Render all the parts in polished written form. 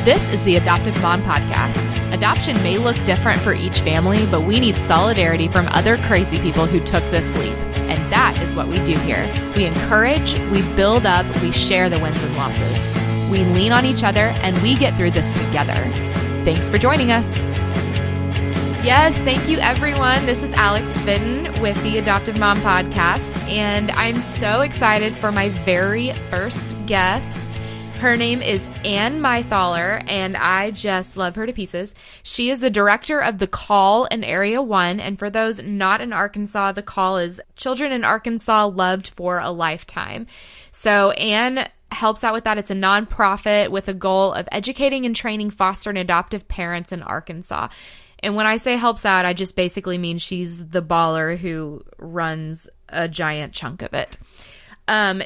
This is the Adoptive Mom Podcast. Adoption may look different for each family, but we need solidarity from other crazy people who took this leap. And that is what we do here. We encourage, we build up, we share the wins and losses. We lean on each other, and we get through this together. Thanks for joining us. Yes, thank you, everyone. This is Alex Fitton with the Adoptive Mom Podcast, and I'm so excited for my very first guest. Her name is Meythaler, and I just love her to pieces. She is the director of The Call in Area 1, and for those not in Arkansas, The Call is Children in Arkansas Loved for a Lifetime. So Anne helps out with that. It's a nonprofit with a goal of educating and training foster and adoptive parents in Arkansas. And when I say helps out, I just basically mean she's the baller who runs a giant chunk of it.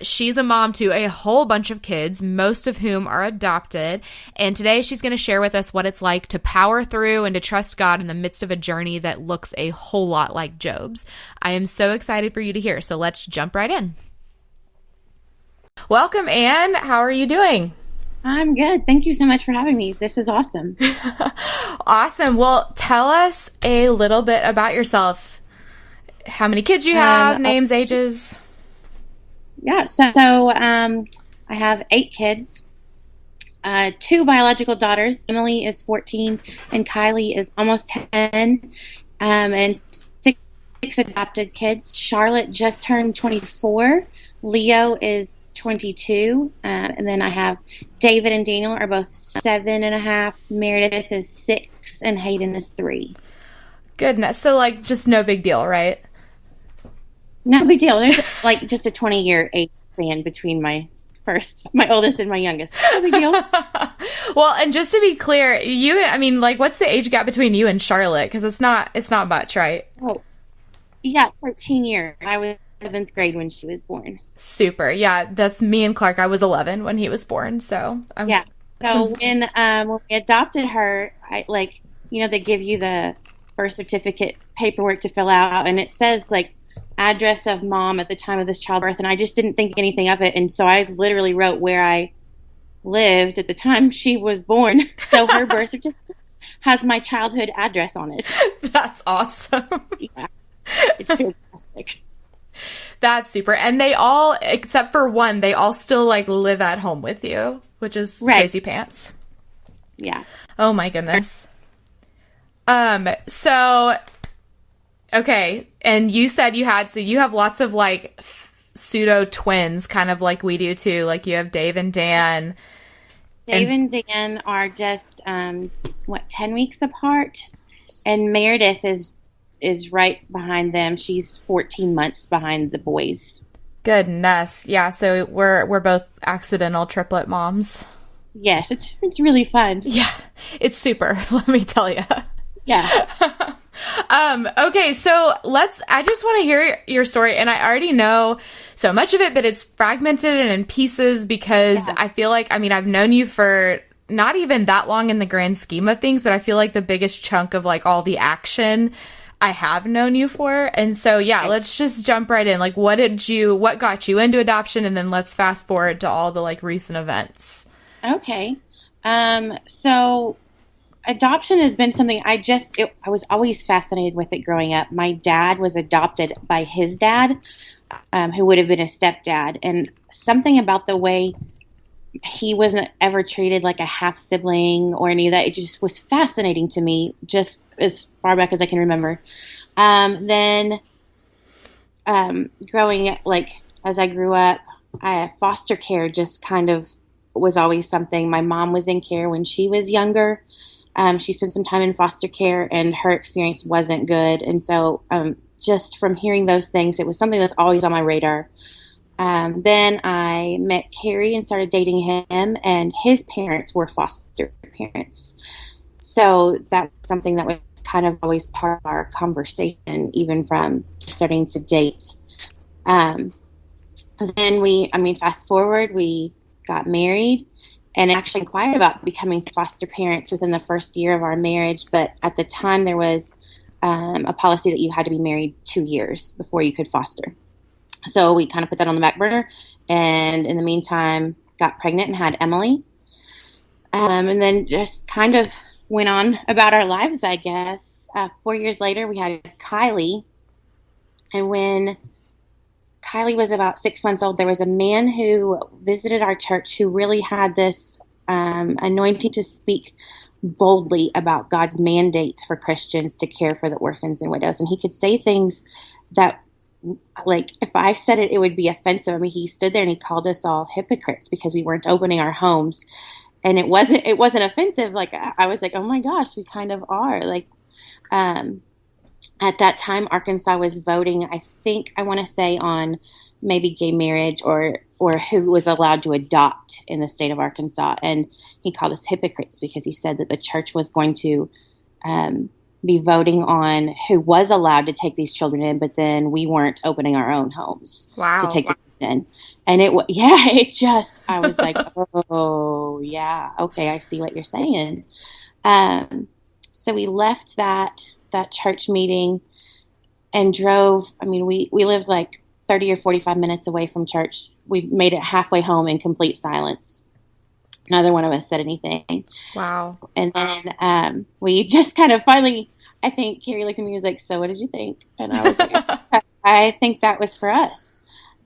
She's a mom to a whole bunch of kids, most of whom are adopted. And today she's going to share with us what it's like to power through and to trust God in the midst of a journey that looks a whole lot like Job's. I am so excited for you to hear. So let's jump right in. Welcome, Anne. How are you doing? I'm good. Thank you so much for having me. This is awesome. Awesome. Well, tell us a little bit about yourself. How many kids you have, names, ages? Yeah. So I have 8 kids, 2 biological daughters. Emily is 14 and Kylie is almost 10, and 6 adopted kids. Charlotte just turned 24. Leo is 22, and then I have David and Daniel are both 7.5. Meredith is 6, and Hayden is 3. Goodness. So, like, just no big deal, right? No big deal. There's like just a 20-year age span between my oldest and my youngest. No big deal. Well, and just to be clear, what's the age gap between you and Charlotte? Because it's not much, right? Oh, yeah, 13 years. I was 7th grade when she was born. Super. Yeah, that's me and Clark. I was 11 when he was born. So yeah. So when we adopted her, they give you the birth certificate paperwork to fill out, and it says like address of mom at the time of this childbirth, and I just didn't think anything of it, and so I literally wrote where I lived at the time she was born. So her birth certificate has my childhood address on it. That's awesome. Yeah, it's fantastic. That's super. And they all, except for one, they all still like live at home with you, which is crazy pants. Yeah. Oh my goodness. So, okay. And you said you have lots of like pseudo twins, kind of like we do too. Like you have Dave and Dan. Dave and Dan are just, 10 weeks apart. And Meredith is right behind them. She's 14 months behind the boys. Goodness. Yeah, so we're both accidental triplet moms. Yes, it's really fun. Yeah, it's super, let me tell you. Yeah. Okay, so I just want to hear your story, and I already know so much of it, but it's fragmented and in pieces because I feel like, I've known you for not even that long in the grand scheme of things, but I feel like the biggest chunk of like all the action I have known you for. And so, let's just jump right in. Like, what got you into adoption? And then let's fast forward to all the like recent events. Okay. So adoption has been something I was always fascinated with it growing up. My dad was adopted by his dad, who would have been a stepdad. And something about the way he wasn't ever treated like a half sibling or any of that. It just was fascinating to me, just as far back as I can remember. Then growing, like, as I grew up, foster care just kind of was always something. My mom was in care when she was younger. She spent some time in foster care, and her experience wasn't good. And so just from hearing those things, it was something that's always on my radar. Then I met Carrie and started dating him, and his parents were foster parents. So that was something that was kind of always part of our conversation, even from starting to date. Then fast forward, we got married and actually inquired about becoming foster parents within the first year of our marriage. But at the time, there was a policy that you had to be married 2 years before you could foster. So we kind of put that on the back burner, and in the meantime, got pregnant and had Emily. And then just kind of went on about our lives, I guess. 4 years later, we had Kylie. And when Kylie was about 6 months old, there was a man who visited our church who really had this anointing to speak boldly about God's mandates for Christians to care for the orphans and widows. And he could say things that, like, if I said it, it would be offensive. I mean, he stood there and he called us all hypocrites because we weren't opening our homes. And it wasn't offensive. Like, I was like, oh my gosh, we kind of are. Like, at that time, Arkansas was voting, I think, I want to say, on maybe gay marriage or who was allowed to adopt in the state of Arkansas. And he called us hypocrites because he said that the church was going to be voting on who was allowed to take these children in, but then we weren't opening our own homes to take the kids in. And I was like, oh, yeah, okay, I see what you're saying. So we left that church meeting and drove. I mean, we lived like 30 or 45 minutes away from church. We made it halfway home in complete silence. Neither one of us said anything. Wow. And then we just kind of finally, I think Carrie looked at me and was like, so what did you think? And I was like, I think that was for us.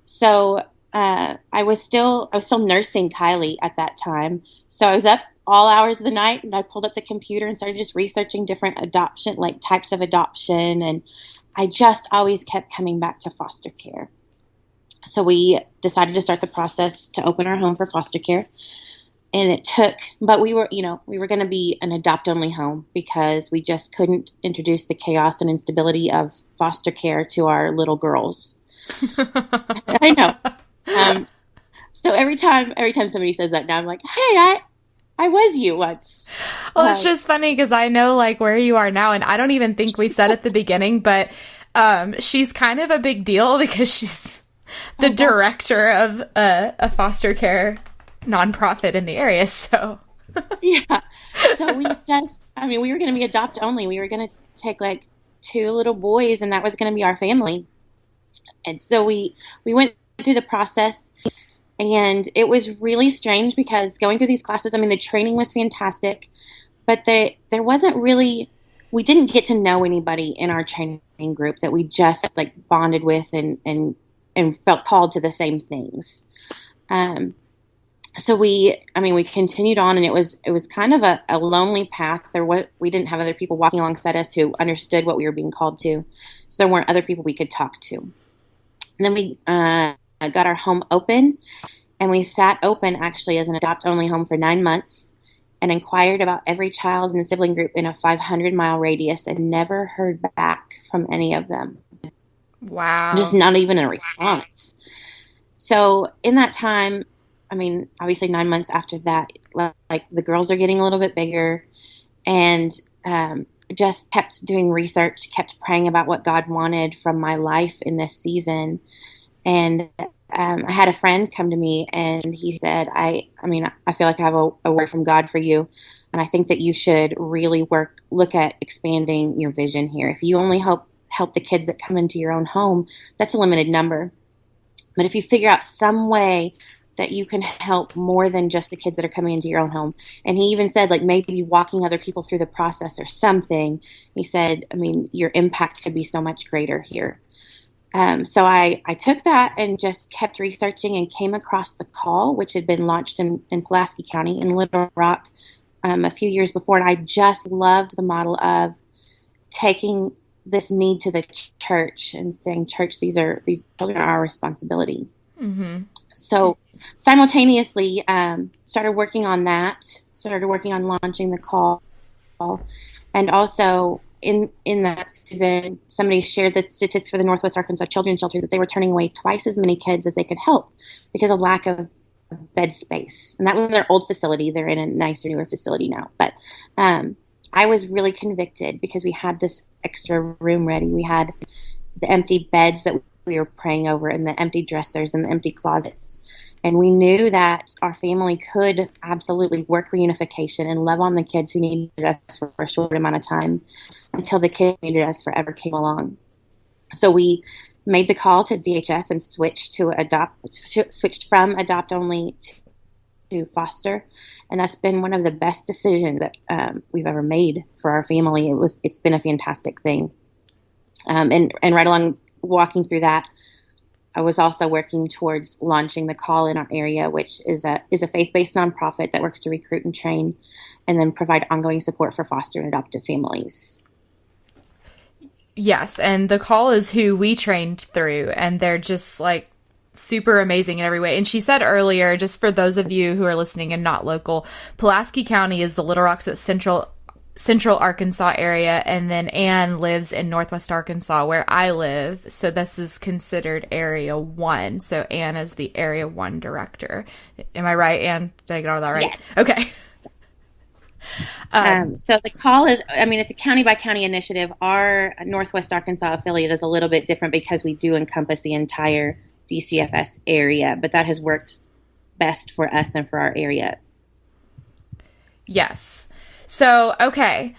So I was still nursing Kylie at that time. So I was up all hours of the night, and I pulled up the computer and started just researching different adoption, like types of adoption. And I just always kept coming back to foster care. So we decided to start the process to open our home for foster care. And it took, but we were going to be an adopt-only home because we just couldn't introduce the chaos and instability of foster care to our little girls. I know. So every time somebody says that now, I'm like, hey, I was you once. Well, it's just funny because I know like where you are now, and I don't even think we said at the beginning, but she's kind of a big deal because she's the director of a foster care nonprofit in the area. So yeah. So we were going to be adopt only. We were going to take like 2 little boys, and that was going to be our family. And so we went through the process. And it was really strange because going through these classes, I mean, the training was fantastic, but there wasn't really, we didn't get to know anybody in our training group that we just like bonded with and felt called to the same things. So we continued on, and it was kind of a lonely path. We didn't have other people walking alongside us who understood what we were being called to. So there weren't other people we could talk to. And then we, got our home open, and we sat open actually as an adopt-only home for 9 months and inquired about every child in the sibling group in a 500-mile radius and never heard back from any of them. Wow. Just not even a response. So in that time, I mean, obviously 9 months after that, like the girls are getting a little bit bigger, and just kept doing research, kept praying about what God wanted from my life in this season. And I had a friend come to me, and he said, I feel like I have a word from God for you, and I think that you should really look at expanding your vision here. If you only help the kids that come into your own home, that's a limited number. But if you figure out some way that you can help more than just the kids that are coming into your own home. And he even said, like, maybe walking other people through the process or something. He said, I mean, your impact could be so much greater here. So I took that and just kept researching and came across the call, which had been launched in Pulaski County in Little Rock a few years before. And I just loved the model of taking this need to the church and saying, church, these children are our responsibility. Mm-hmm. So simultaneously started working on launching the call. And also in that season, somebody shared the statistics for the Northwest Arkansas Children's Shelter that they were turning away twice as many kids as they could help because of lack of bed space. And that was their old facility. They're in a nicer, newer facility now. But I was really convicted because we had this extra room ready. We had the empty beds that we were praying over and the empty dressers and the empty closets. And we knew that our family could absolutely work reunification and love on the kids who needed us for a short amount of time until the kids who needed us forever came along. So we made the call to DHS and switched from adopt only to foster, and that's been one of the best decisions that we've ever made for our family. It's been a fantastic thing, and right along walking through that, I was also working towards launching the Call in our area, which is a faith-based nonprofit that works to recruit and train, and then provide ongoing support for foster and adoptive families. Yes, and the Call is who we trained through, and they're just like super amazing in every way. And she said earlier, just for those of you who are listening and not local, Pulaski County is the Little Rock's central Arkansas area, and then Anne lives in Northwest Arkansas where I live, so this is considered Area 1. So Anne is the Area 1 director. Am I right, Anne? Did I get all that right? Yes. Okay. So the Call is, it's a county by county initiative. Our Northwest Arkansas affiliate is a little bit different because we do encompass the entire DCFS area, but that has worked best for us and for our area. Yes. So, okay.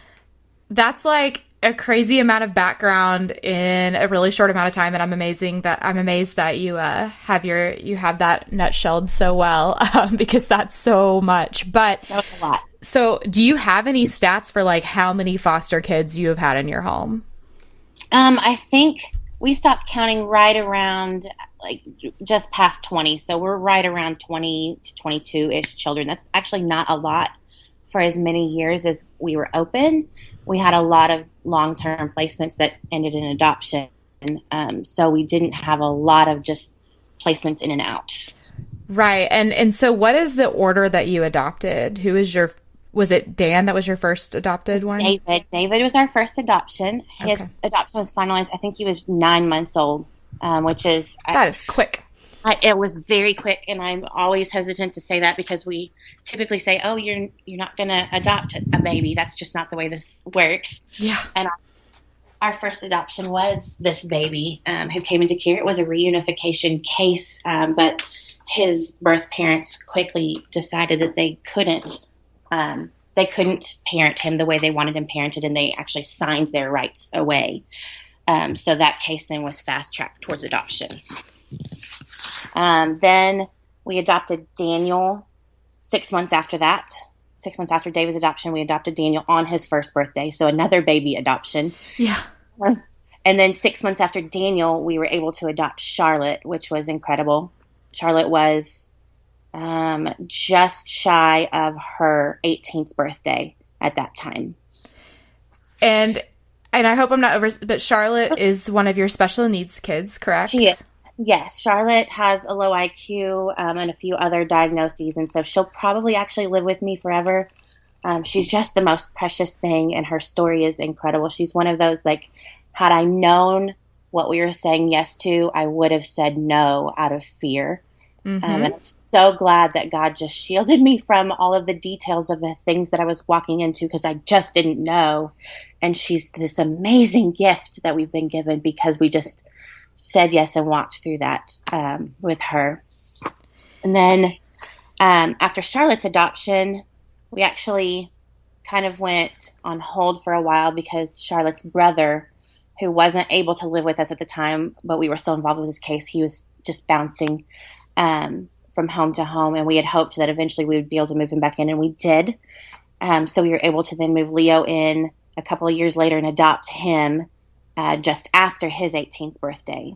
That's like a crazy amount of background in a really short amount of time, and I'm amazed that you have that nutshelled so well, because that's so much. But that was a lot. So, do you have any stats for like how many foster kids you have had in your home? I think we stopped counting right around like just past 20. So we're right around 20 to 22-ish children. That's actually not a lot for as many years as we were open. We had a lot of long-term placements that ended in adoption. So we didn't have a lot of just placements in and out. Right. And so what is the order that you adopted? Was it Dan that was your first adopted one? David was our first adoption. His adoption was finalized. I think he was 9 months old, which is... That is quick. It was very quick, and I'm always hesitant to say that because we typically say, oh, you're not going to adopt a baby. That's just not the way this works. Yeah. And our first adoption was this baby who came into care. It was a reunification case, but his birth parents quickly decided that they couldn't parent him the way they wanted him parented, and they actually signed their rights away. So that case then was fast-tracked towards adoption. Then we adopted Daniel 6 months after that. 6 months after David's adoption, we adopted Daniel on his first birthday, so another baby adoption. Yeah. And then 6 months after Daniel, we were able to adopt Charlotte, which was incredible. Charlotte was just shy of her 18th birthday at that time. And I hope I'm not but Charlotte is one of your special needs kids, correct? She is. Yes, Charlotte has a low IQ and a few other diagnoses, and so she'll probably actually live with me forever. She's just the most precious thing, and her story is incredible. She's one of those, like, had I known what we were saying yes to, I would have said no out of fear. Mm-hmm. And I'm so glad that God just shielded me from all of the details of the things that I was walking into because I just didn't know. And she's this amazing gift that we've been given because we just said yes and walked through that with her. And then after Charlotte's adoption, we actually kind of went on hold for a while because Charlotte's brother, who wasn't able to live with us at the time, but we were still involved with his case, he was just bouncing from home to home, and we had hoped that eventually we would be able to move him back in, and we did. So we were able to then move Leo in a couple of years later and adopt him just after his 18th birthday.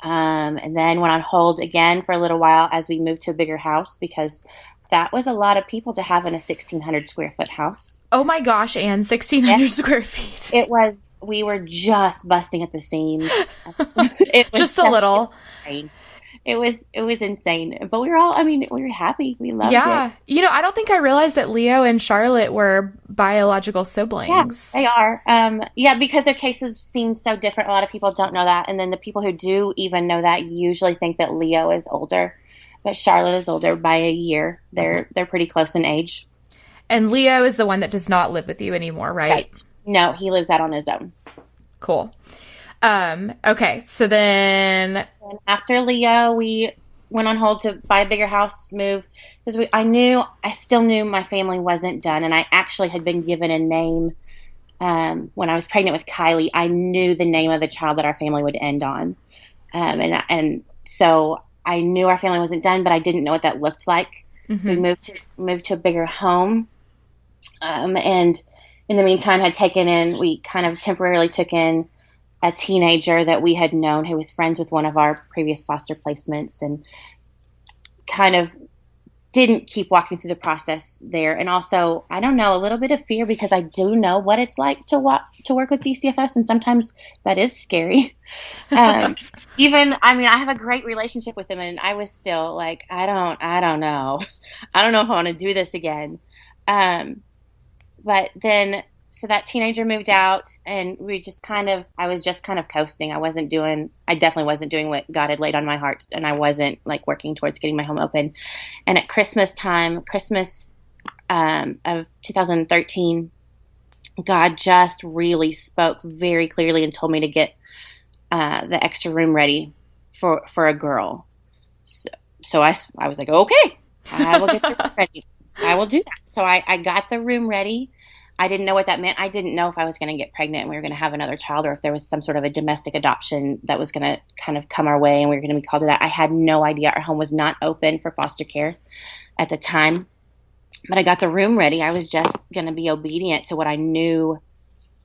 And then went on hold again for a little while as we moved to a bigger house because that was a lot of people to have in a 1,600 square foot house. Oh my gosh, Anne, 1,600 square feet. It was, we were just busting at the seams. Just a little. Insane. It was insane. But we were all, we were happy. We loved it. Yeah. I don't think I realized that Leo and Charlotte were biological siblings. Yeah, they are. Because their cases seem so different. A lot of people don't know that. And then the people who do even know that usually think that Leo is older. But Charlotte is older by a year. They're pretty close in age. And Leo is the one that does not live with you anymore, right? No, he lives out on his own. Cool. Okay, so then... And after Leo, we went on hold to buy a bigger house, move, because I still knew my family wasn't done, and I actually had been given a name when I was pregnant with Kylie. I knew the name of the child that our family would end on, and so I knew our family wasn't done, but I didn't know what that looked like. So we moved to a bigger home. And in the meantime we kind of temporarily took in a teenager that we had known who was friends with one of our previous foster placements, and kind of didn't keep walking through the process there. And also, I don't know, a little bit of fear, because I do know what it's like to work with DCFS, and sometimes that is scary. I have a great relationship with him, and I was still like, I don't know. I don't know if I want to do this again. But then, so that teenager moved out, and I was just kind of coasting. I definitely wasn't doing what God had laid on my heart, and I wasn't like working towards getting my home open. And at Christmas of 2013, God just really spoke very clearly and told me to get the extra room ready for a girl. So I was like, okay, I will get the room ready. I will do that. So I got the room ready. I didn't know what that meant. I didn't know if I was going to get pregnant and we were going to have another child, or if there was some sort of a domestic adoption that was going to kind of come our way and we were going to be called to that. I had no idea. Our home was not open for foster care at the time, but I got the room ready. I was just going to be obedient to what I knew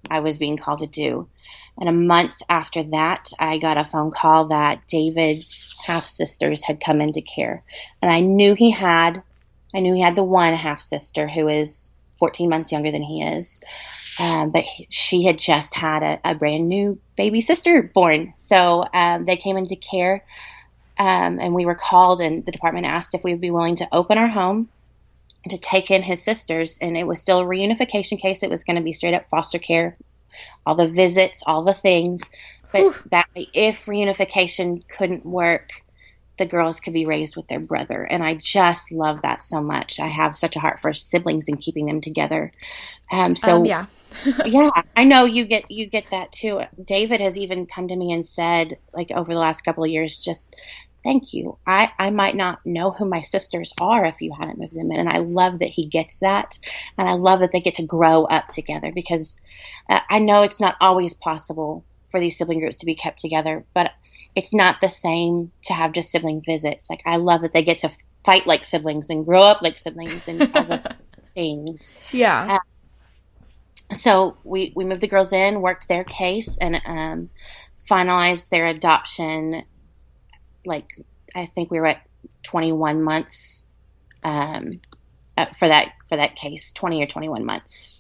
I was being called to do. And a month after that, I got a phone call that David's half-sisters had come into care. And I knew he had the one half-sister who is 14 months younger than he is. But she had just had a brand new baby sister born. So they came into care, and we were called, and the department asked if we would be willing to open our home to take in his sisters. And it was still a reunification case. It was going to be straight up foster care, all the visits, all the things. But that if reunification couldn't work, the girls could be raised with their brother. And I just love that so much. I have such a heart for siblings and keeping them together. Yeah, I know you get that too. David has even come to me and said, like, over the last couple of years, just thank you. I might not know who my sisters are if you hadn't moved them in. And I love that he gets that. And I love that they get to grow up together, because I know it's not always possible for these sibling groups to be kept together, but it's not the same to have just sibling visits. Like, I love that they get to fight like siblings and grow up like siblings and other things. Yeah. So we moved the girls in, worked their case, and finalized their adoption. Like, I think we were at 21 months for that case, 20 or 21 months.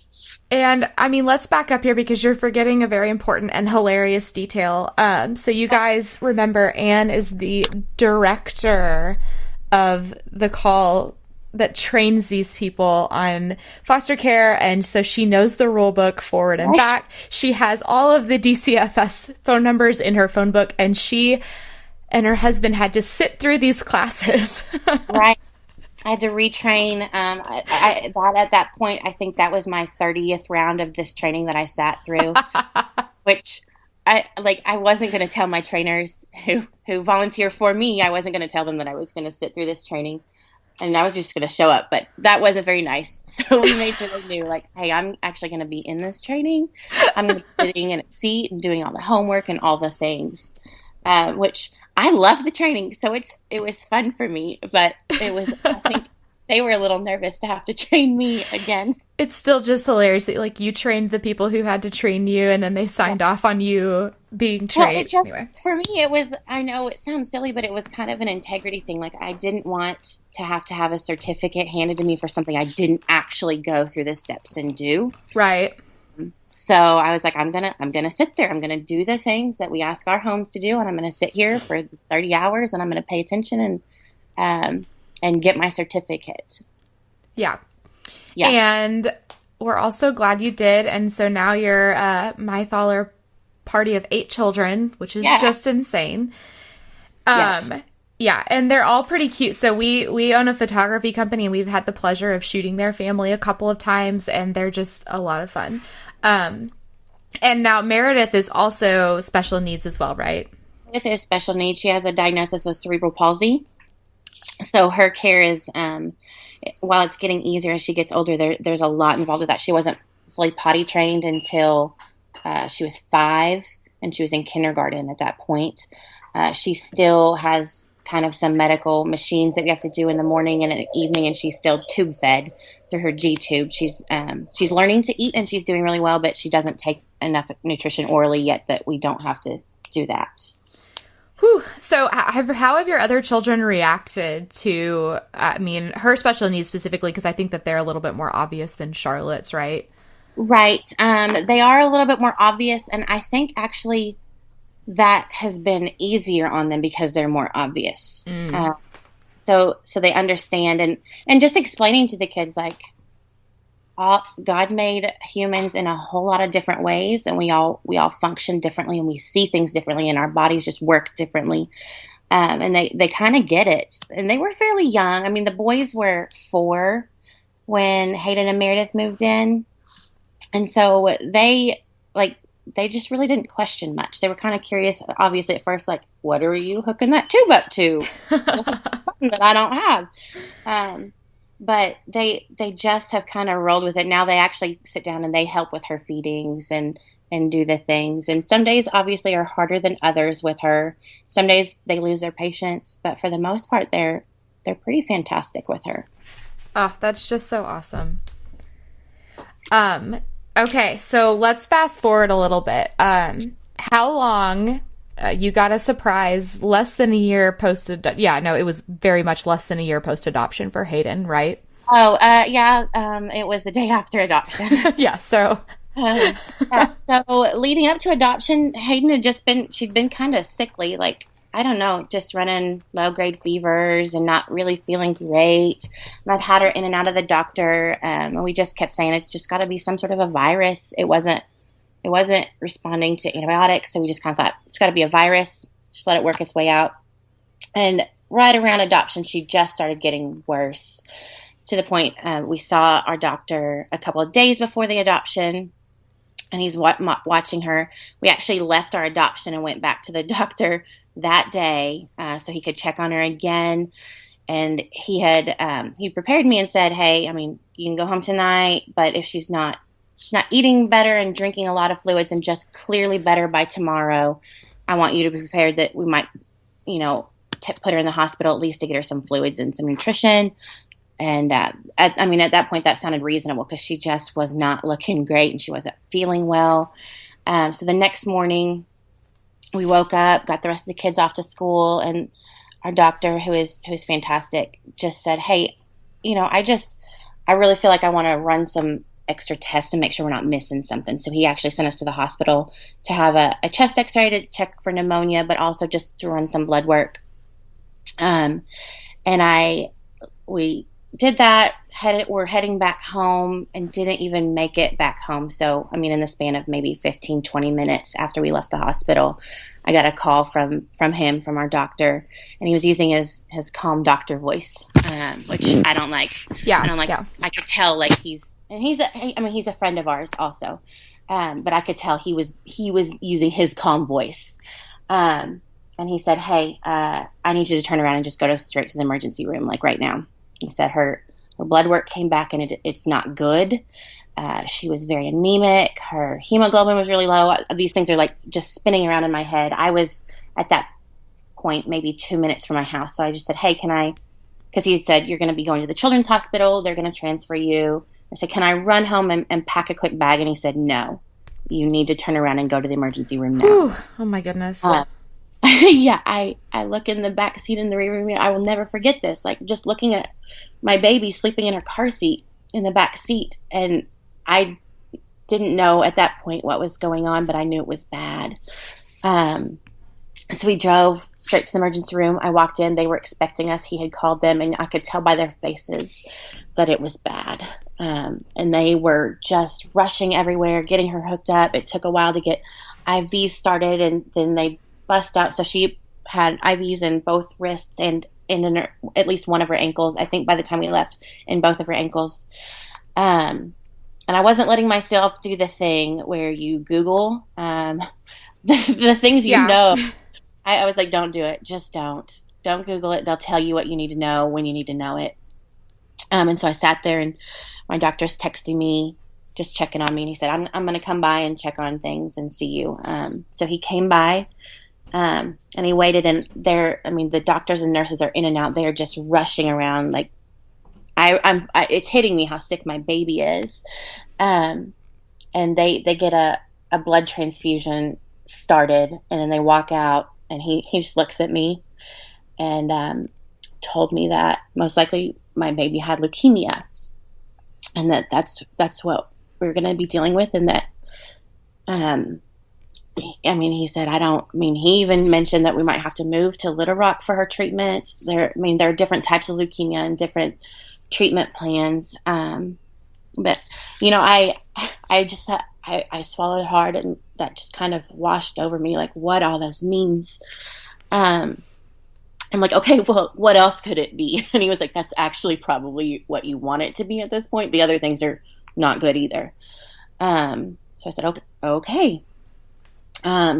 And I mean, let's back up here, because you're forgetting a very important and hilarious detail. So you guys remember, Anne is the director of the call that trains these people on foster care. And so she knows the rule book forward and back. She has all of the DCFS phone numbers in her phone book, and she and her husband had to sit through these classes. Right. I had to retrain. At that point, I think that was my 30th round of this training that I sat through, which I wasn't going to tell my trainers who volunteer for me. I wasn't going to tell them that I was going to sit through this training, and I was just going to show up. But that wasn't very nice. So we made sure they knew, like, hey, I'm actually going to be in this training. I'm going to be sitting in a seat and doing all the homework and all the things, which I love the training, so it was fun for me, but it was, I think they were a little nervous to have to train me again. It's still just hilarious that, like, you trained the people who had to train you, and then they signed off on you being trained. Well, anyway. For me, it was, I know it sounds silly, but it was kind of an integrity thing. Like, I didn't want to have a certificate handed to me for something I didn't actually go through the steps and do. Right. So I was like, I'm gonna sit there. I'm gonna do the things that we ask our homes to do, and I'm gonna sit here for 30 hours, and I'm gonna pay attention and get my certificate. Yeah. And we're also glad you did. And so now you're a Meythaler party of 8 children, which is just insane. Yes. Yeah, and they're all pretty cute. So we own a photography company, and we've had the pleasure of shooting their family a couple of times, and they're just a lot of fun. And now Meredith is also special needs as well, right? Meredith is special needs. She has a diagnosis of cerebral palsy. So her care is, while it's getting easier as she gets older, there's a lot involved with that. She wasn't fully potty trained until she was 5, and she was in kindergarten at that point. She still has kind of some medical machines that we have to do in the morning and in the evening, and she's still tube fed through her G tube. She's learning to eat, and she's doing really well, but she doesn't take enough nutrition orally yet that we don't have to do that. Whew. So how have your other children reacted to, her special needs specifically, because I think that they're a little bit more obvious than Charlotte's, right? Right. They are a little bit more obvious, and I think actually that has been easier on them because they're more obvious. So they understand, and just explaining to the kids, like, God made humans in a whole lot of different ways, and we all function differently, and we see things differently, and our bodies just work differently. And they kind of get it. And they were fairly young. I mean, the boys were 4 when Hayden and Meredith moved in. And so they just really didn't question much. They were kind of curious, obviously, at first, like, what are you hooking that tube up to? That's a button that I don't have. But they just have kind of rolled with it. Now they actually sit down and they help with her feedings and do the things. And some days obviously are harder than others with her. Some days they lose their patience, but for the most part, they're pretty fantastic with her. Oh, that's just so awesome. Okay, so let's fast forward a little bit. How long... you got a surprise less than a year post. It was very much less than a year post adoption for Hayden, right? It was the day after adoption. Yeah. So, so leading up to adoption, Hayden had she'd been kind of sickly, like, I don't know, just running low grade fevers and not really feeling great. And I'd had her in and out of the doctor, and we just kept saying it's just got to be some sort of a virus. It wasn't responding to antibiotics, so we just kind of thought, it's got to be a virus. Just let it work its way out. And right around adoption, she just started getting worse, to the point we saw our doctor a couple of days before the adoption, and he's watching her. We actually left our adoption and went back to the doctor that day so he could check on her again. And he prepared me and said, hey, I mean, you can go home tonight, but if she's not eating better and drinking a lot of fluids and just clearly better by tomorrow, I want you to be prepared that we might, put her in the hospital at least to get her some fluids and some nutrition. And at that point, that sounded reasonable because she just was not looking great and she wasn't feeling well. So the next morning, we woke up, got the rest of the kids off to school, and our doctor, who is fantastic, just said, hey, I really feel like I want to run some extra tests to make sure we're not missing something. So he actually sent us to the hospital to have a chest x-ray to check for pneumonia, but also just to run some blood work. We did that, we're heading back home, and didn't even make it back home. So, in the span of maybe 15, 20 minutes after we left the hospital, I got a call from our doctor, and he was using his calm doctor voice, which I don't like. Yeah. I don't like. Yeah. I could tell, like, he's a friend of ours also. But I could tell he was using his calm voice. And he said, hey, I need you to turn around and just go straight to the emergency room, like right now. He said her blood work came back and it's not good. She was very anemic. Her hemoglobin was really low. These things are like just spinning around in my head. I was at that point maybe 2 minutes from my house. So I just said, hey, because he had said, you're going to be going to the children's hospital. They're going to transfer you. I said, can I run home and pack a quick bag? And he said, no, you need to turn around and go to the emergency room now. Ooh, oh my goodness. Yeah, I look in the back seat in the rear mirror. I will never forget this. Like, just looking at my baby sleeping in her car seat in the back seat. And I didn't know at that point what was going on, but I knew it was bad. So we drove straight to the emergency room. I walked in. They were expecting us. He had called them, and I could tell by their faces that it was bad. And they were just rushing everywhere, getting her hooked up. It took a while to get IVs started, and then they bust out. So she had IVs in both wrists and in at least one of her ankles. I think by the time we left, in both of her ankles. And I wasn't letting myself do the thing where you Google the things you know. I was like, don't do it. Just don't Google it. They'll tell you what you need to know when you need to know it. And so I sat there, and my doctor's texting me, just checking on me. And he said, I'm going to come by and check on things and see you. So he came by, And he waited, and the doctors and nurses are in and out. They're just rushing around. Like, it's hitting me how sick my baby is. And they get a blood transfusion started, and then they walk out, and he just looks at me and told me that most likely my baby had leukemia, and that's what we're going to be dealing with, and that he said, he even mentioned that we might have to move to Little Rock for her treatment. There are different types of leukemia and different treatment plans. But, I swallowed hard, and that just kind of washed over me, like, what all this means. I'm like, okay, well, what else could it be? And he was like, that's actually probably what you want it to be at this point. The other things are not good either. So I said, okay.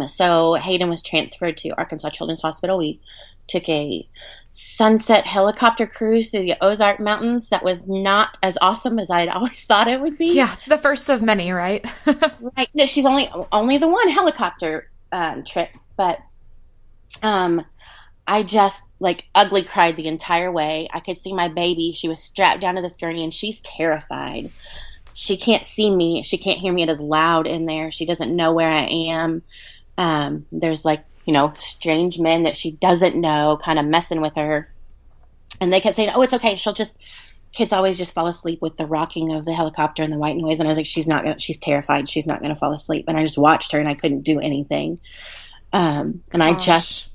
So Hayden was transferred to Arkansas Children's Hospital. We took a sunset helicopter cruise through the Ozark Mountains. That was not as awesome as I'd always thought it would be. Yeah, the first of many, right? Right. No, she's only the one helicopter trip, but I just ugly cried the entire way. I could see my baby. She was strapped down to this gurney, and she's terrified. She can't see me. She can't hear me. It is loud in there. She doesn't know where I am. There's strange men that she doesn't know kind of messing with her. And they kept saying, oh, it's okay. Kids always just fall asleep with the rocking of the helicopter and the white noise. And I was like, she's terrified. She's not going to fall asleep. And I just watched her, and I couldn't do anything. And I just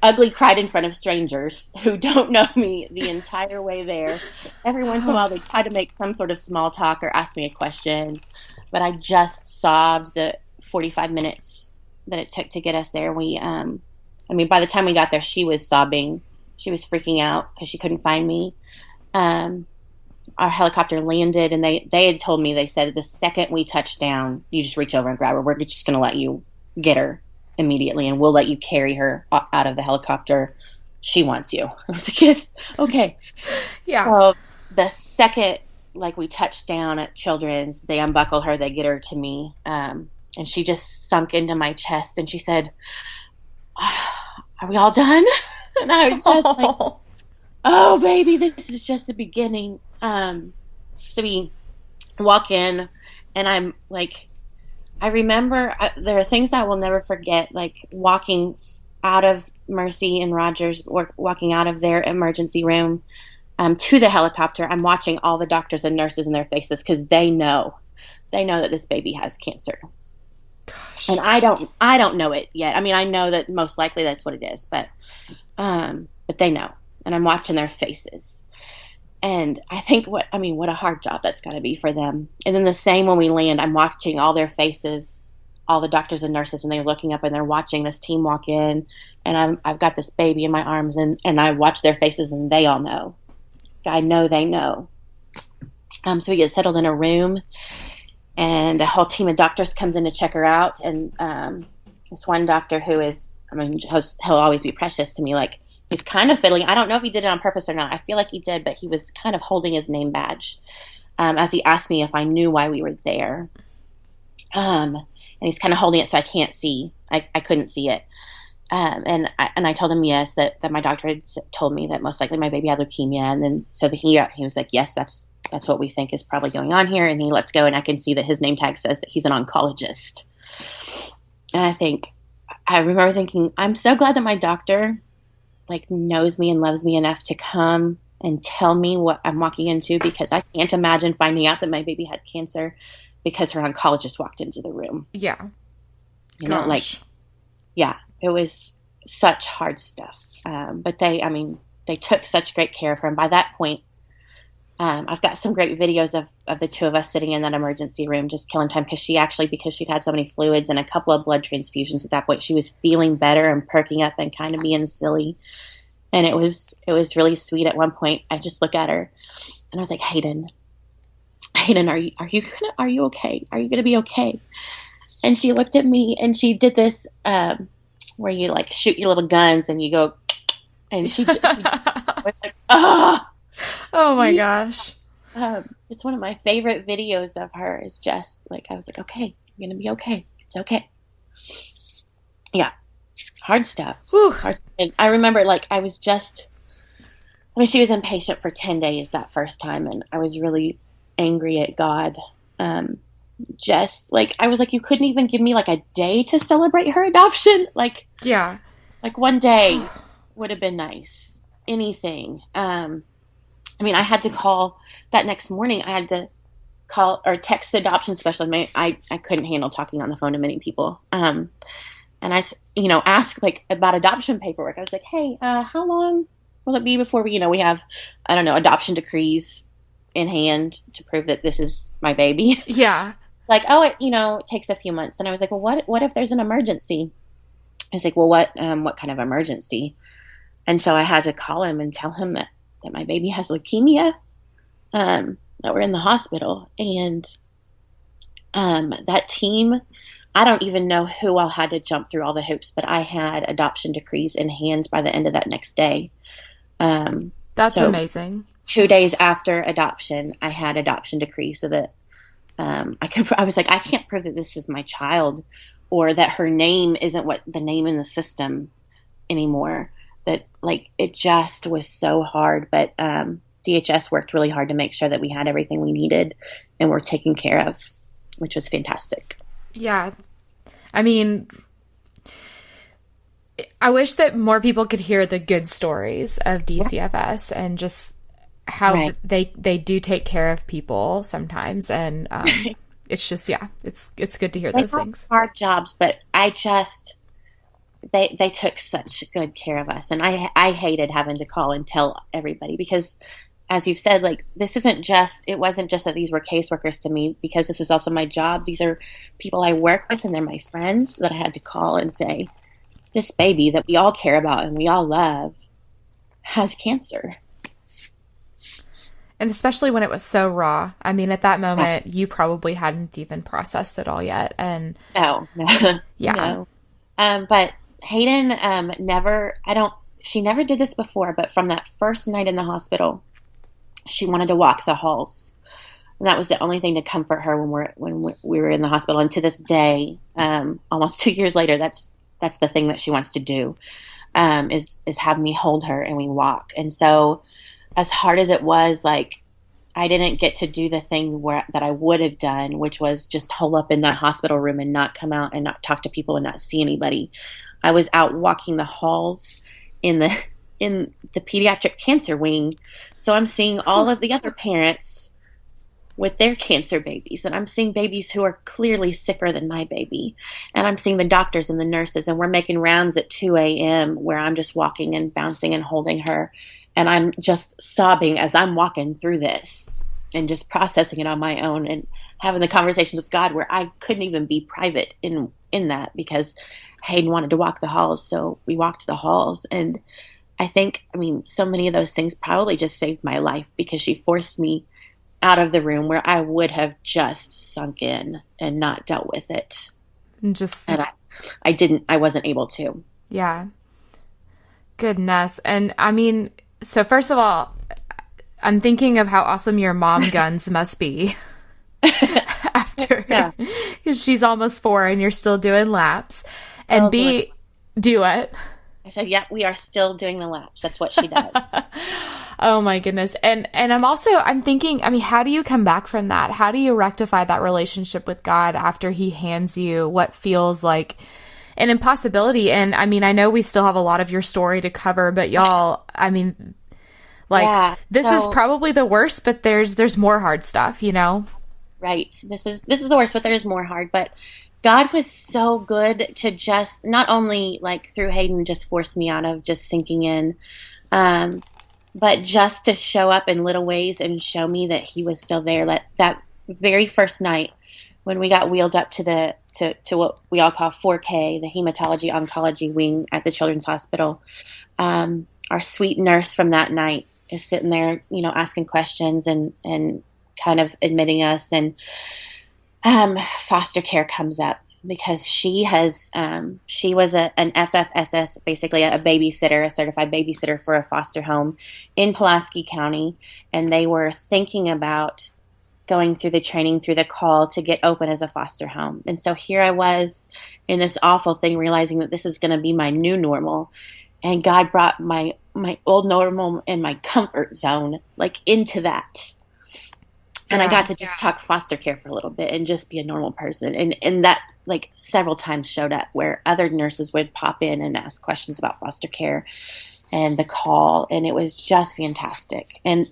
ugly cried in front of strangers who don't know me the entire way there. Every once in a while they try to make some sort of small talk or ask me a question, but I just sobbed the 45 minutes that it took to get us there. We, by the time we got there, she was sobbing. She was freaking out because she couldn't find me. Our helicopter landed, and they had told me, they said, the second we touched down, you just reach over and grab her. We're just going to let you get her immediately, and we'll let you carry her out of the helicopter. She wants you. I was like, yes, okay. Yeah. So the second we touched down at Children's, they unbuckle her, they get her to me, and she just sunk into my chest, and she said, are we all done? And I was just oh baby, this is just the beginning. So we walk in, and I'm like, I remember there are things I will never forget, walking out of Mercy and Rogers, walking out of their emergency room to the helicopter. I'm watching all the doctors and nurses in their faces because they know that this baby has cancer. Gosh. And I don't know it yet. I know that most likely that's what it is, but they know, and I'm watching their faces. And I think what a hard job that's got to be for them. And then the same when we land, I'm watching all their faces, all the doctors and nurses, and they're looking up and they're watching this team walk in, and I've got this baby in my arms, and I watch their faces, and they all know. I know they know. So we get settled in a room, and a whole team of doctors comes in to check her out. And this one doctor who is, he'll always be precious to me. He's kind of fiddling. I don't know if he did it on purpose or not. I feel like he did, but he was kind of holding his name badge as he asked me if I knew why we were there. And he's kind of holding it so I can't see. I couldn't see it. And I told him yes, that my doctor had told me that most likely my baby had leukemia. And then so he was like, yes, that's what we think is probably going on here. And he lets go, and I can see that his name tag says that he's an oncologist. And I remember thinking, I'm so glad that my doctor knows me and loves me enough to come and tell me what I'm walking into, because I can't imagine finding out that my baby had cancer because her oncologist walked into the room. Yeah. Yeah, it was such hard stuff. But they took such great care of her. And by that point, I've got some great videos of the two of us sitting in that emergency room just killing time, because she'd had so many fluids and a couple of blood transfusions at that point, she was feeling better and perking up and kind of being silly. And it was really sweet. At one point, I just look at her and I was like, Hayden, are you okay? Are you going to be okay? And she looked at me and she did this, where you shoot your little guns and you go, and she was like, oh. Oh my gosh. It's one of my favorite videos of her. Is just I was like, okay, you're going to be okay. It's okay. Yeah. hard stuff. Whew. And I remember, like, she was inpatient for 10 days that first time, and I was really angry at God. Just like, I was like, you couldn't even give me like a day to celebrate her adoption. Like, Yeah. like one day would have been nice. Anything. I had to call that next morning. I had to call or text the adoption specialist. I couldn't handle talking on the phone to many people. And I, asked like about adoption paperwork. I was like, hey, how long will it be before we have, I don't know, adoption decrees in hand to prove that this is my baby? Yeah. It's like, oh, it takes a few months. And I was like, well, what if there's an emergency? I was like, well, what kind of emergency? And so I had to call him and tell him that my baby has leukemia, that we're in the hospital. And that team, I don't even know who all had to jump through all the hoops, but I had adoption decrees in hand by the end of that next day. That's amazing. 2 days after adoption, I had adoption decrees so that I was like, I can't prove that this is my child or that her name isn't what the name in the system anymore. That like, it just was so hard, but DHS worked really hard to make sure that we had everything we needed and were taken care of, which was fantastic. Yeah. I mean, I wish that more people could hear the good stories of DCFS and just how they do take care of people sometimes. And it's just, it's good to hear those things. Hard jobs, but they took such good care of us. And I hated having to call and tell everybody because, as you've said, like, it wasn't just that these were caseworkers to me, because this is also my job. These are people I work with and they're my friends that I had to call and say, this baby that we all care about and we all love has cancer. And especially when it was so raw. I mean, at that moment, you probably hadn't even processed it all yet. And no. Yeah. No. But Hayden she never did this before, but from that first night in the hospital, she wanted to walk the halls. And that was the only thing to comfort her when we were in the hospital. And to this day, almost 2 years later, that's the thing that she wants to do, is have me hold her and we walk. And so as hard as it was, like, I didn't get to do the thing that I would have done, which was just hole up in that hospital room and not come out and not talk to people and not see anybody. I was out walking the halls in the pediatric cancer wing. So I'm seeing all of the other parents with their cancer babies, and I'm seeing babies who are clearly sicker than my baby. And I'm seeing the doctors and the nurses, and we're making rounds at 2 a.m. where I'm just walking and bouncing and holding her. And I'm just sobbing as I'm walking through this and just processing it on my own and having the conversations with God where I couldn't even be private in that because Hayden wanted to walk the halls. So we walked the halls. And I think, so many of those things probably just saved my life because she forced me out of the room where I would have just sunk in and not dealt with it. And I wasn't able to. Yeah. Goodness. And so first of all, I'm thinking of how awesome your mom guns must be after, because she's almost 4 and you're still doing laps. And do it. I said, yeah, we are still doing the laps. That's what she does. Oh my goodness. And I'm thinking, how do you come back from that? How do you rectify that relationship with God after he hands you what feels like an impossibility? And I know we still have a lot of your story to cover, but y'all, this is probably the worst, but there's more hard stuff, Right. This is the worst, but there's more hard. But God was so good to just not only through Hayden just force me out of just sinking in, but just to show up in little ways and show me that he was still there. That very first night when we got wheeled up to what we all call 4K, the hematology oncology wing at the Children's Hospital, our sweet nurse from that night is sitting there, asking questions and kind of admitting us, and foster care comes up because she was an FFSS, basically a babysitter, a certified babysitter for a foster home in Pulaski County, and they were thinking about going through the training, through the call to get open as a foster home. And so here I was in this awful thing, realizing that this is going to be my new normal. And God brought my old normal and my comfort zone, like, into that. And I got to just talk foster care for a little bit and just be a normal person. And that, like, several times showed up where other nurses would pop in and ask questions about foster care and the call. And it was just fantastic. And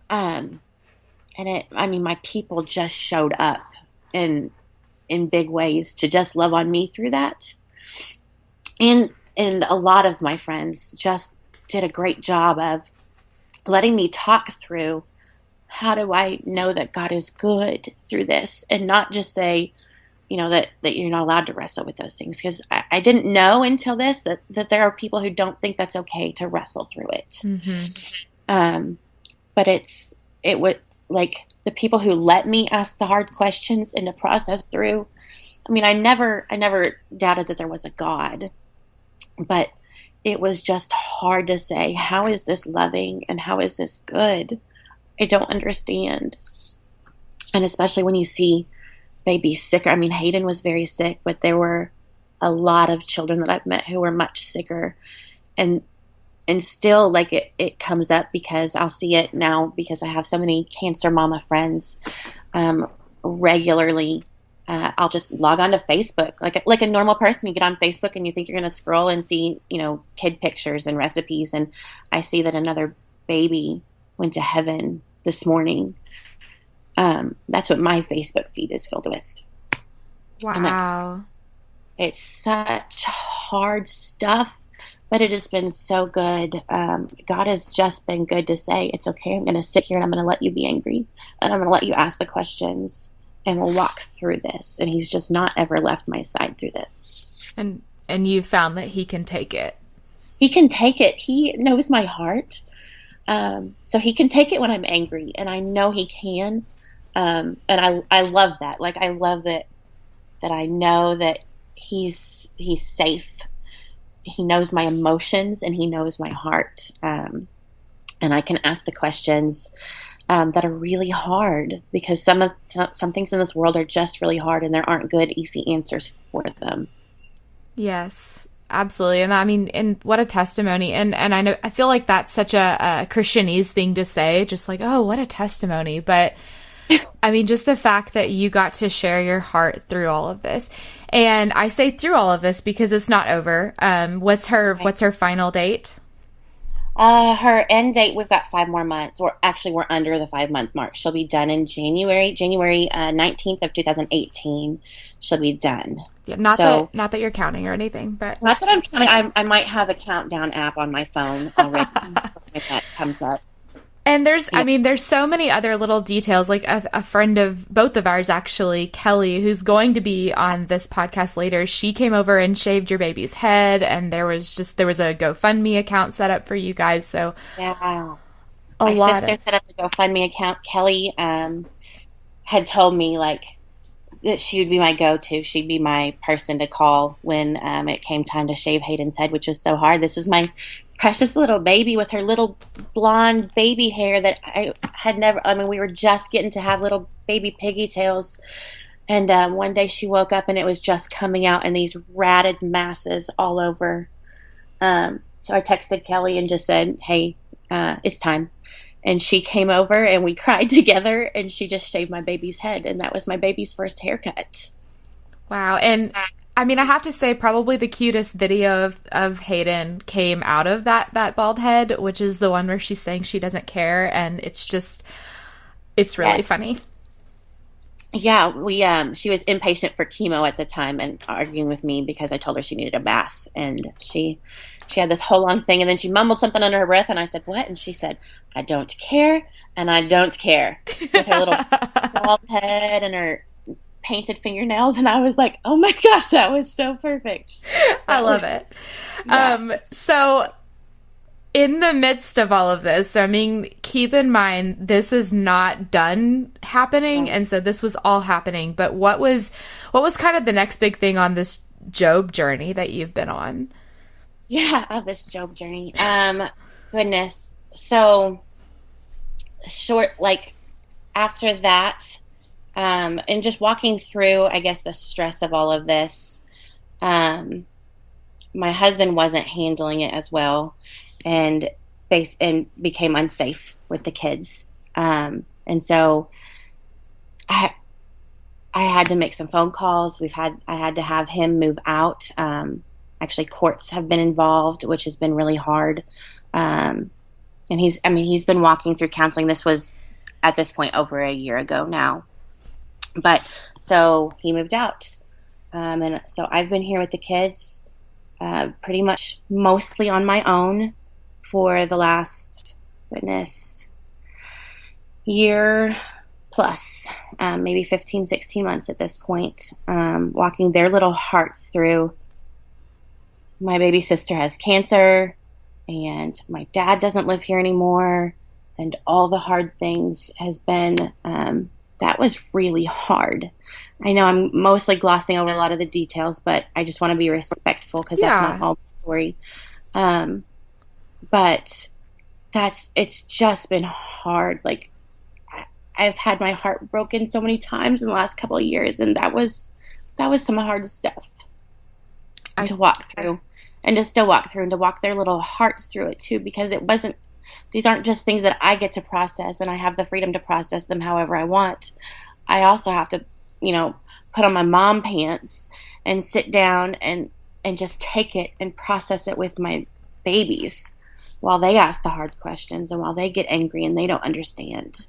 my people just showed up in big ways to just love on me through that. And a lot of my friends just did a great job of letting me talk through, how do I know that God is good through this, and not just say, that you're not allowed to wrestle with those things. Because I didn't know until this that there are people who don't think that's okay to wrestle through it. Mm-hmm. But it would, like, the people who let me ask the hard questions and to process through. I mean, I never doubted that there was a God, but it was just hard to say, how is this loving and how is this good? I don't understand. And especially when you see babies sicker. I mean, Hayden was very sick, but there were a lot of children that I've met who were much sicker. And still, like, it comes up because I'll see it now because I have so many cancer mama friends regularly. I'll just log on to Facebook like a normal person. You get on Facebook and you think you're going to scroll and see, kid pictures and recipes. And I see that another baby went to heaven this morning. That's what my Facebook feed is filled with. Wow. It's such hard stuff, but it has been so good. God has just been good to say, it's okay. I'm going to sit here and I'm going to let you be angry and I'm going to let you ask the questions and we'll walk through this. And he's just not ever left my side through this. And you found that he can take it. He can take it. He knows my heart. So he can take it when I'm angry, and I know he can. And I love that. Like, I love that I know that he's safe. He knows my emotions and he knows my heart. And I can ask the questions that are really hard, because some things in this world are just really hard and there aren't good, easy answers for them. Yes, absolutely. And I mean, and what a testimony. And I feel like that's such a Christianese thing to say, just like, oh, what a testimony. But I mean, just the fact that you got to share your heart through all of this. And I say through all of this because it's not over. What's her final date? Her end date, we've got 5 more months. We're under the 5-month mark. She'll be done in January 19th of 2018. She'll be done. Yeah, not that you're counting or anything, but not that I'm counting. I might have a countdown app on my phone already if that comes up. And there's so many other little details. Like a friend of both of ours, actually, Kelly, who's going to be on this podcast later, she came over and shaved your baby's head, and there was a GoFundMe account set up for you guys. So yeah, my sister set up a GoFundMe account. Kelly had told me, like, that she would be my go-to. She'd be my person to call when it came time to shave Hayden's head, which was so hard. This was my precious little baby with her little blonde baby hair that I had never, we were just getting to have little baby piggy tails. And one day she woke up and it was just coming out in these ratted masses all over. So I texted Kelly and just said, hey, it's time. And she came over and we cried together and she just shaved my baby's head. And that was my baby's first haircut. Wow. And I mean, I have to say probably the cutest video of Hayden came out of that bald head, which is the one where she's saying she doesn't care. And it's really funny. Yeah, she was impatient for chemo at the time and arguing with me because I told her she needed a bath. And she had this whole long thing, and then she mumbled something under her breath, and I said, what? And she said, I don't care, and I don't care, with her little bald head and her painted fingernails. And I was like, oh my gosh, that was so perfect. I love it. Yeah. So in the midst of all of this, I mean, keep in mind, this is not done happening. And so this was all happening. But what was kind of the next big thing on this Job journey that you've been on? Yeah, this Job goodness. So short, like, after that, and just walking through, I guess, the stress of all of this, my husband wasn't handling it as well, and became unsafe with the kids. And so I had to make some phone calls. I had to have him move out. Actually, courts have been involved, which has been really hard. And he's been walking through counseling. This was at this point over a year ago now. But so he moved out. And so I've been here with the kids, pretty much mostly on my own for the last, year plus, maybe 15, 16 months at this point, walking their little hearts through. My baby sister has cancer, and my dad doesn't live here anymore, and all the hard things has been, that was really hard. I know I'm mostly glossing over a lot of the details, but I just want to be respectful because that's not all the story. But it's just been hard. Like, I've had my heart broken so many times in the last couple of years, and that was some hard stuff to walk through, and to still walk through, and to walk their little hearts through it too, because these aren't just things that I get to process, and I have the freedom to process them however I want. I also have to, put on my mom pants and sit down and just take it and process it with my babies while they ask the hard questions and while they get angry and they don't understand.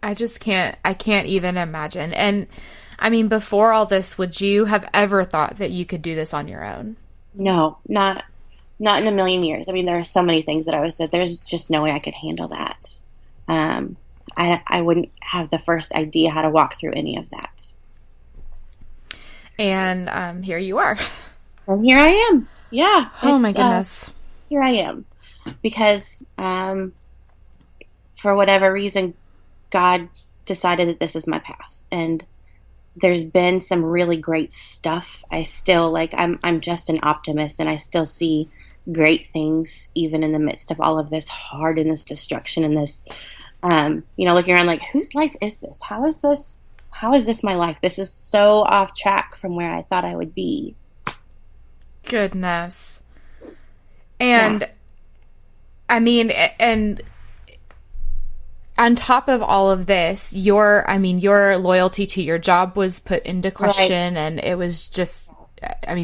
I can't even imagine. And I mean, before all this, would you have ever thought that you could do this on your own? No, not in a million years. I mean, there are so many things that I was said, there's just no way I could handle that. I wouldn't have the first idea how to walk through any of that. And here you are. And here I am. Yeah. Oh my goodness. Here I am. Because for whatever reason, God decided that this is my path. And there's been some really great stuff. I still, I'm just an optimist, and I still see great things even in the midst of all of this hard and this destruction and this, looking around like, whose life is this? How is this my life? This is so off track from where I thought I would be. Goodness. And yeah. I mean, and on top of all of this, your loyalty to your job was put into question, right. And it was just,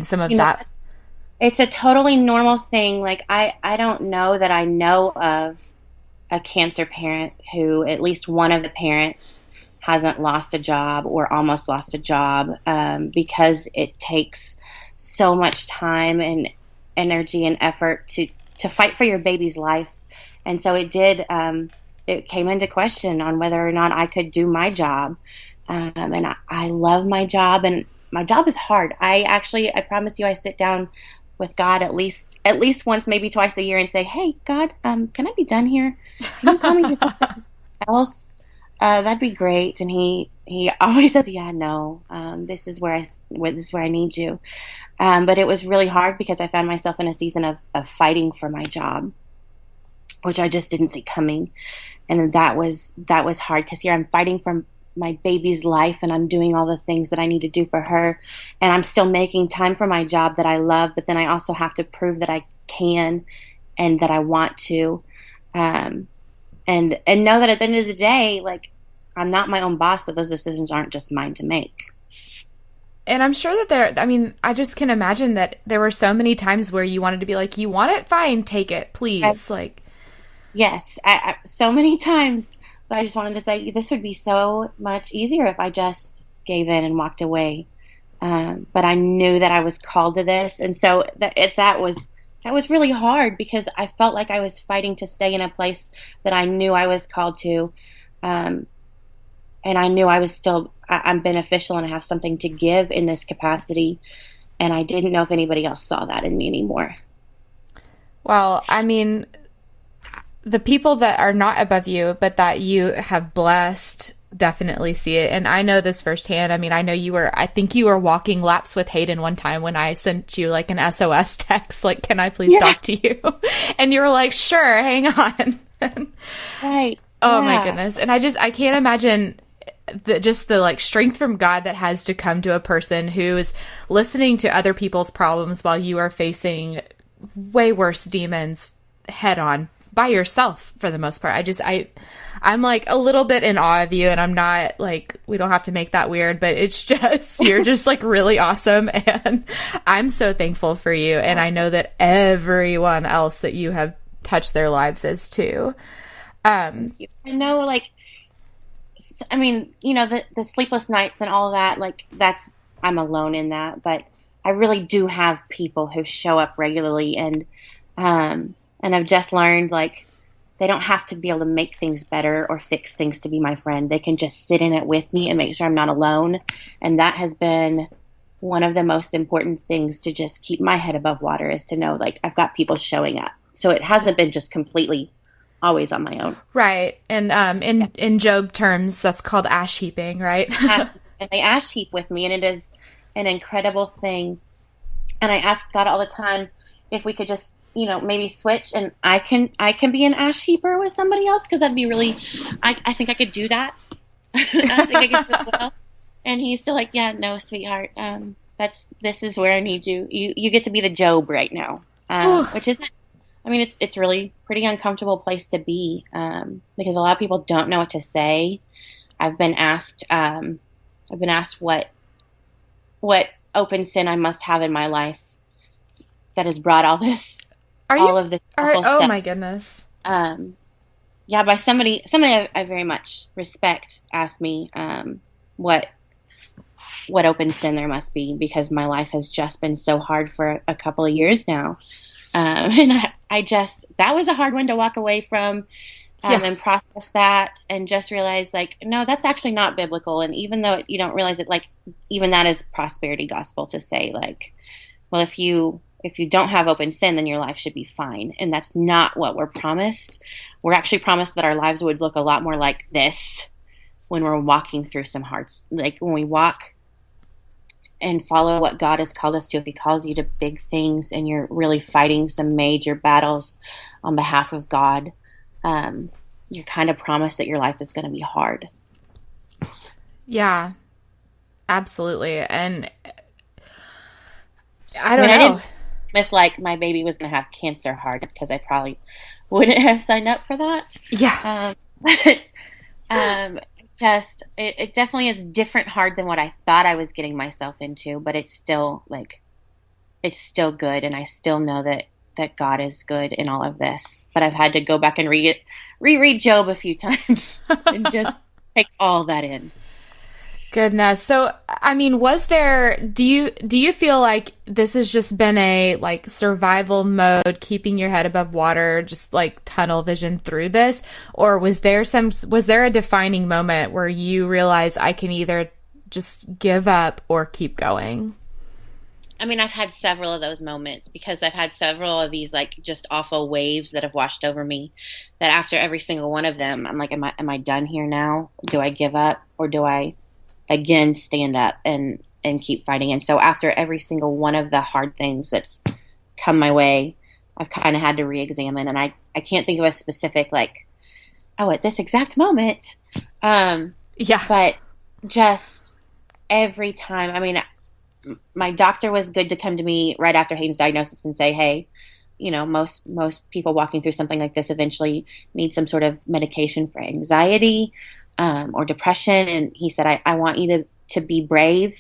some of that. It's a totally normal thing. Like, I don't know that I know of a cancer parent who at least one of the parents hasn't lost a job or almost lost a job, because it takes so much time and energy and effort to fight for your baby's life. And so it did, it came into question on whether or not I could do my job. And I love my job, and my job is hard. I promise you, I sit down with God at least once, maybe twice a year, and say, "Hey, God, can I be done here? Can you call me to something else? That'd be great." And he always says, "Yeah, no, this is where I need you." But it was really hard because I found myself in a season of fighting for my job, which I just didn't see coming. And that was hard because here I'm fighting for my baby's life, and I'm doing all the things that I need to do for her, and I'm still making time for my job that I love, but then I also have to prove that I can and that I want to, and know that at the end of the day, like, I'm not my own boss, so those decisions aren't just mine to make. And I'm sure that I just can imagine that there were so many times where you wanted to be like, "You want it? Fine, take it, please." Yes, so many times. But I just wanted to say, this would be so much easier if I just gave in and walked away. But I knew that I was called to this, and so that was really hard because I felt like I was fighting to stay in a place that I knew I was called to, and I knew I'm beneficial and I have something to give in this capacity, and I didn't know if anybody else saw that in me anymore. Well, the people that are not above you, but that you have blessed, definitely see it. And I know this firsthand. I know I think you were walking laps with Hayden one time when I sent you like an SOS text, like, "Can I please talk to you?" And you were like, "Sure, hang on." Right. Oh my goodness. And I can't imagine the like strength from God that has to come to a person who is listening to other people's problems while you are facing way worse demons head on by yourself for the most part. I'm like a little bit in awe of you, and I'm not like, we don't have to make that weird, but it's just, you're just like really awesome. And I'm so thankful for you. And I know that everyone else that you have touched their lives is too. I know, like, I mean, you know, the sleepless nights and all of that, like, I'm alone in that, but I really do have people who show up regularly, and I've just learned, like, they don't have to be able to make things better or fix things to be my friend. They can just sit in it with me and make sure I'm not alone. And that has been one of the most important things to just keep my head above water, is to know, like, I've got people showing up. So it hasn't been just completely always on my own. Right. And in Job terms, that's called ash heaping, right? And they ash heap with me, and it is an incredible thing. And I ask God all the time if we could just, you know, maybe switch, and I can be an ash heaper with somebody else, because that'd be really, I think I could do that. I think I could do it well. And he's still like, yeah, no, sweetheart, this is where I need you. You get to be the Job right now, which is, I mean, it's really pretty uncomfortable place to be, because a lot of people don't know what to say. I've been asked what open sin I must have in my life that has brought all this. Oh my goodness. Yeah, by somebody I very much respect asked me what open sin there must be, because my life has just been so hard for a couple of years now. And I just, that was a hard one to walk away from, and process that, and just realize, like, no, that's actually not biblical. And even though you don't realize it, like, even that is prosperity gospel to say, like, well, if you don't have open sin, then your life should be fine. And that's not what we're promised. We're actually promised that our lives would look a lot more like this when we're walking through some hard, like when we walk and follow what God has called us to. If he calls you to big things and you're really fighting some major battles on behalf of God, you're kind of promised that your life is going to be hard. Yeah, absolutely. And I don't know. I didn't miss, like, my baby was going to have cancer hard, because I probably wouldn't have signed up for that. Yeah. It definitely is different hard than what I thought I was getting myself into, but it's still, like, it's still good. And I still know that God is good in all of this, but I've had to go back and reread Job a few times and just take all that in. Goodness. So, I mean, do you feel like this has just been a, like, survival mode, keeping your head above water, just like tunnel vision through this? Or was there a defining moment where you realized, I can either just give up or keep going? I mean, I've had several of those moments, because I've had several of these, like, just awful waves that have washed over me, that after every single one of them, I'm like, am I done here now? Do I give up, or do I again stand up and keep fighting? And so after every single one of the hard things that's come my way, I've kind of had to re-examine, and I can't think of a specific, like, oh, at this exact moment. But just every time, I mean, my doctor was good to come to me right after Haydens' diagnosis and say, hey, you know, most people walking through something like this eventually need some sort of medication for anxiety, or depression. And he said, I want you to be brave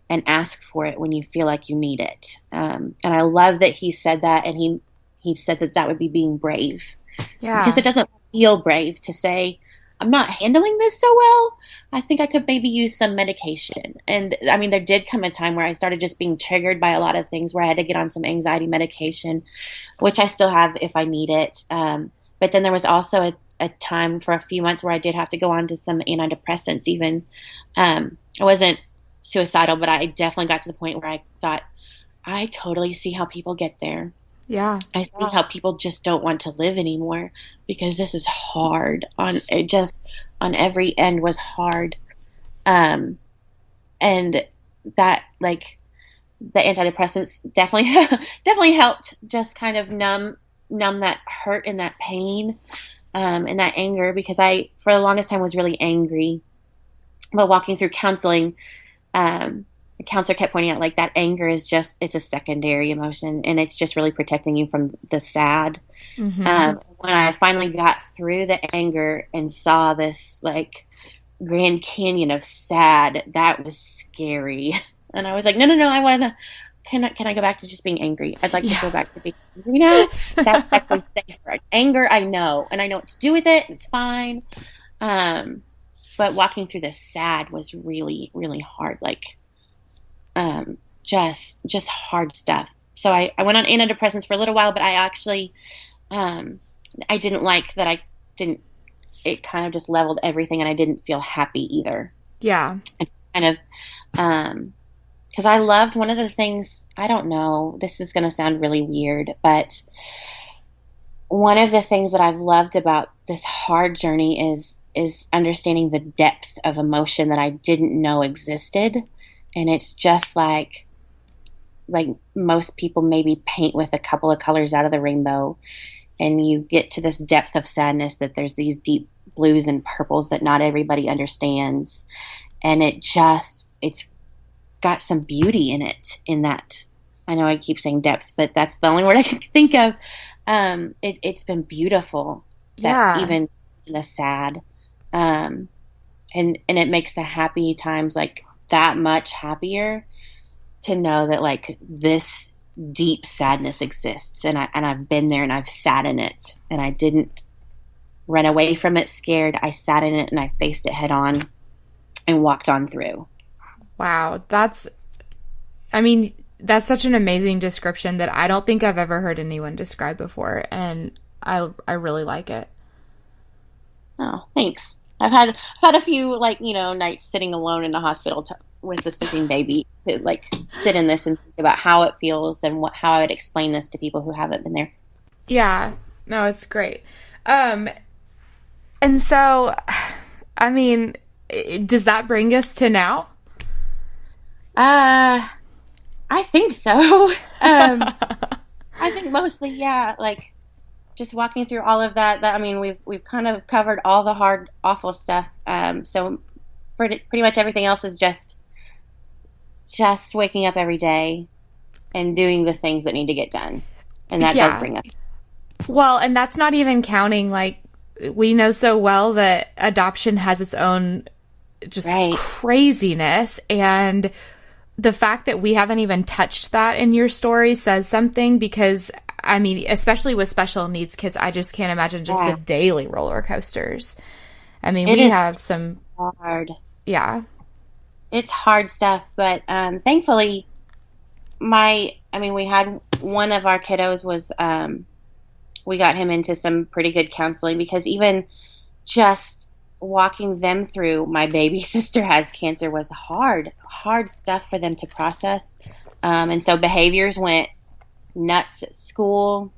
and ask for it when you feel like you need it. And I love that he said that, and he said that would be being brave. Yeah. Because it doesn't feel brave to say, I'm not handling this so well. I think I could maybe use some medication. And I mean, there did come a time where I started just being triggered by a lot of things, where I had to get on some anxiety medication, which I still have if I need it. But then there was also a time for a few months where I did have to go on to some antidepressants even. I wasn't suicidal, but I definitely got to the point where I thought, I totally see how people get there. Yeah. I see how people just don't want to live anymore, because this is hard. On every end was hard. And that, like, the antidepressants definitely helped just kind of numb that hurt and that pain. and that anger, because I, for the longest time, was really angry. But walking through counseling, the counselor kept pointing out, like, that anger is just, it's a secondary emotion, and it's just really protecting you from the sad. Mm-hmm. When I finally got through the anger and saw this, like, Grand Canyon of sad, that was scary. And I was like, no, I want to, can I go back to just being angry? I'd like to go back to being angry now. That was safer. Anger, I know, and I know what to do with it. It's fine. But walking through this sad was really, really hard. Like, just hard stuff. So I went on antidepressants for a little while, but I actually, I didn't like that. It kind of just leveled everything, and I didn't feel happy either. Yeah. It's kind of, because I loved one of the things, I don't know, this is going to sound really weird, but one of the things that I've loved about this hard journey is understanding the depth of emotion that I didn't know existed. And it's just like most people maybe paint with a couple of colors out of the rainbow, and you get to this depth of sadness that there's these deep blues and purples that not everybody understands. And it's got some beauty in it, in that. I know I keep saying depth, but that's the only word I can think of. It's been beautiful. Yeah. Even in the sad. And it makes the happy times like that much happier to know that, like, this deep sadness exists, and I've been there, and I've sat in it, and I didn't run away from it scared. I sat in it, and I faced it head on and walked on through. Wow. That's such an amazing description that I don't think I've ever heard anyone describe before, and I really like it. Oh, thanks. I've had a few, like, nights sitting alone in the hospital with a sleeping baby to, like, sit in this and think about how it feels and how I would explain this to people who haven't been there. Yeah. No, it's great. And so, I mean, does that bring us to now? I think so. I think mostly, yeah. Like, just walking through all of that, I mean, we've kind of covered all the hard, awful stuff. So pretty much everything else is just waking up every day and doing the things that need to get done. And that does bring us. Well, and that's not even counting, like, we know so well that adoption has its own just craziness, and the fact that we haven't even touched that in your story says something, because, I mean, especially with special needs kids, I just can't imagine just the daily roller coasters. I mean, we have some hard. Yeah. It's hard stuff, but thankfully we had one of our kiddos was we got him into some pretty good counseling, because even just walking them through, my baby sister has cancer, was hard stuff for them to process. And so behaviors went nuts at school.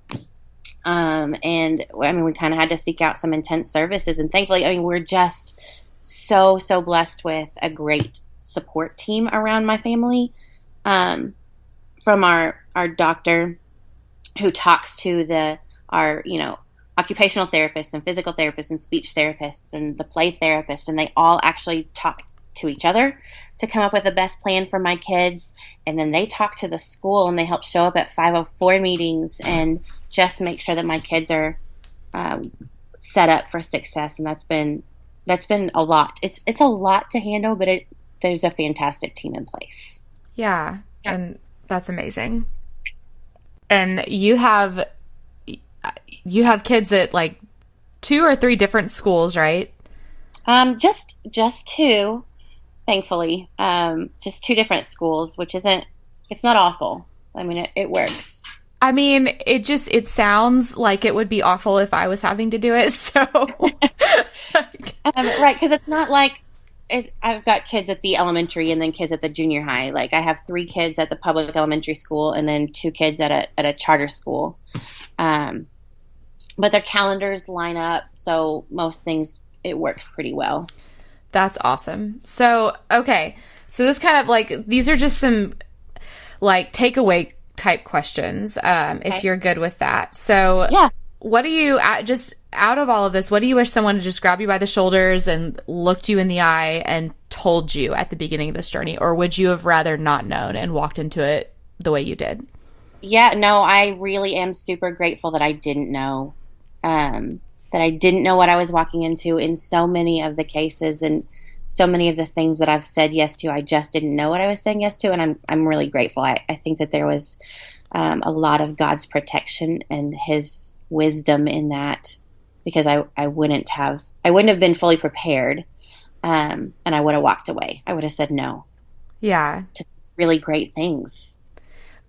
And we kind of had to seek out some intense services, and thankfully, we're just so blessed with a great support team around my family. From our doctor, who talks to our occupational therapists and physical therapists and speech therapists and the play therapists, and they all actually talk to each other to come up with the best plan for my kids. And then they talk to the school, and they help show up at 504 meetings and just make sure that my kids are set up for success. And that's been a lot. It's a lot to handle, but there's a fantastic team in place. Yeah. And that's amazing. And you have kids at, like, 2 or 3 different schools, right? Just 2, thankfully. Just 2 different schools, which it's not awful. I mean, it works. I mean, it sounds like it would be awful if I was having to do it, so. Right, because it's not like I've got kids at the elementary and then kids at the junior high. Like, I have 3 kids at the public elementary school and then 2 kids at a charter school. But their calendars line up, so most things, it works pretty well. That's awesome. So, okay. So this kind of, like, these are just some, like, takeaway type questions, if you're good with that. So, yeah. What do you, just out of all of this, what do you wish someone to just grab you by the shoulders and looked you in the eye and told you at the beginning of this journey? Or would you have rather not known and walked into it the way you did? Yeah, no, I really am super grateful that I didn't know, that I didn't know what I was walking into in so many of the cases, and so many of the things that I've said yes to, I just didn't know what I was saying yes to. And I'm really grateful. I think that there was a lot of God's protection and his wisdom in that, because I wouldn't have been fully prepared. And I would have walked away. I would have said no. Yeah. To really great things.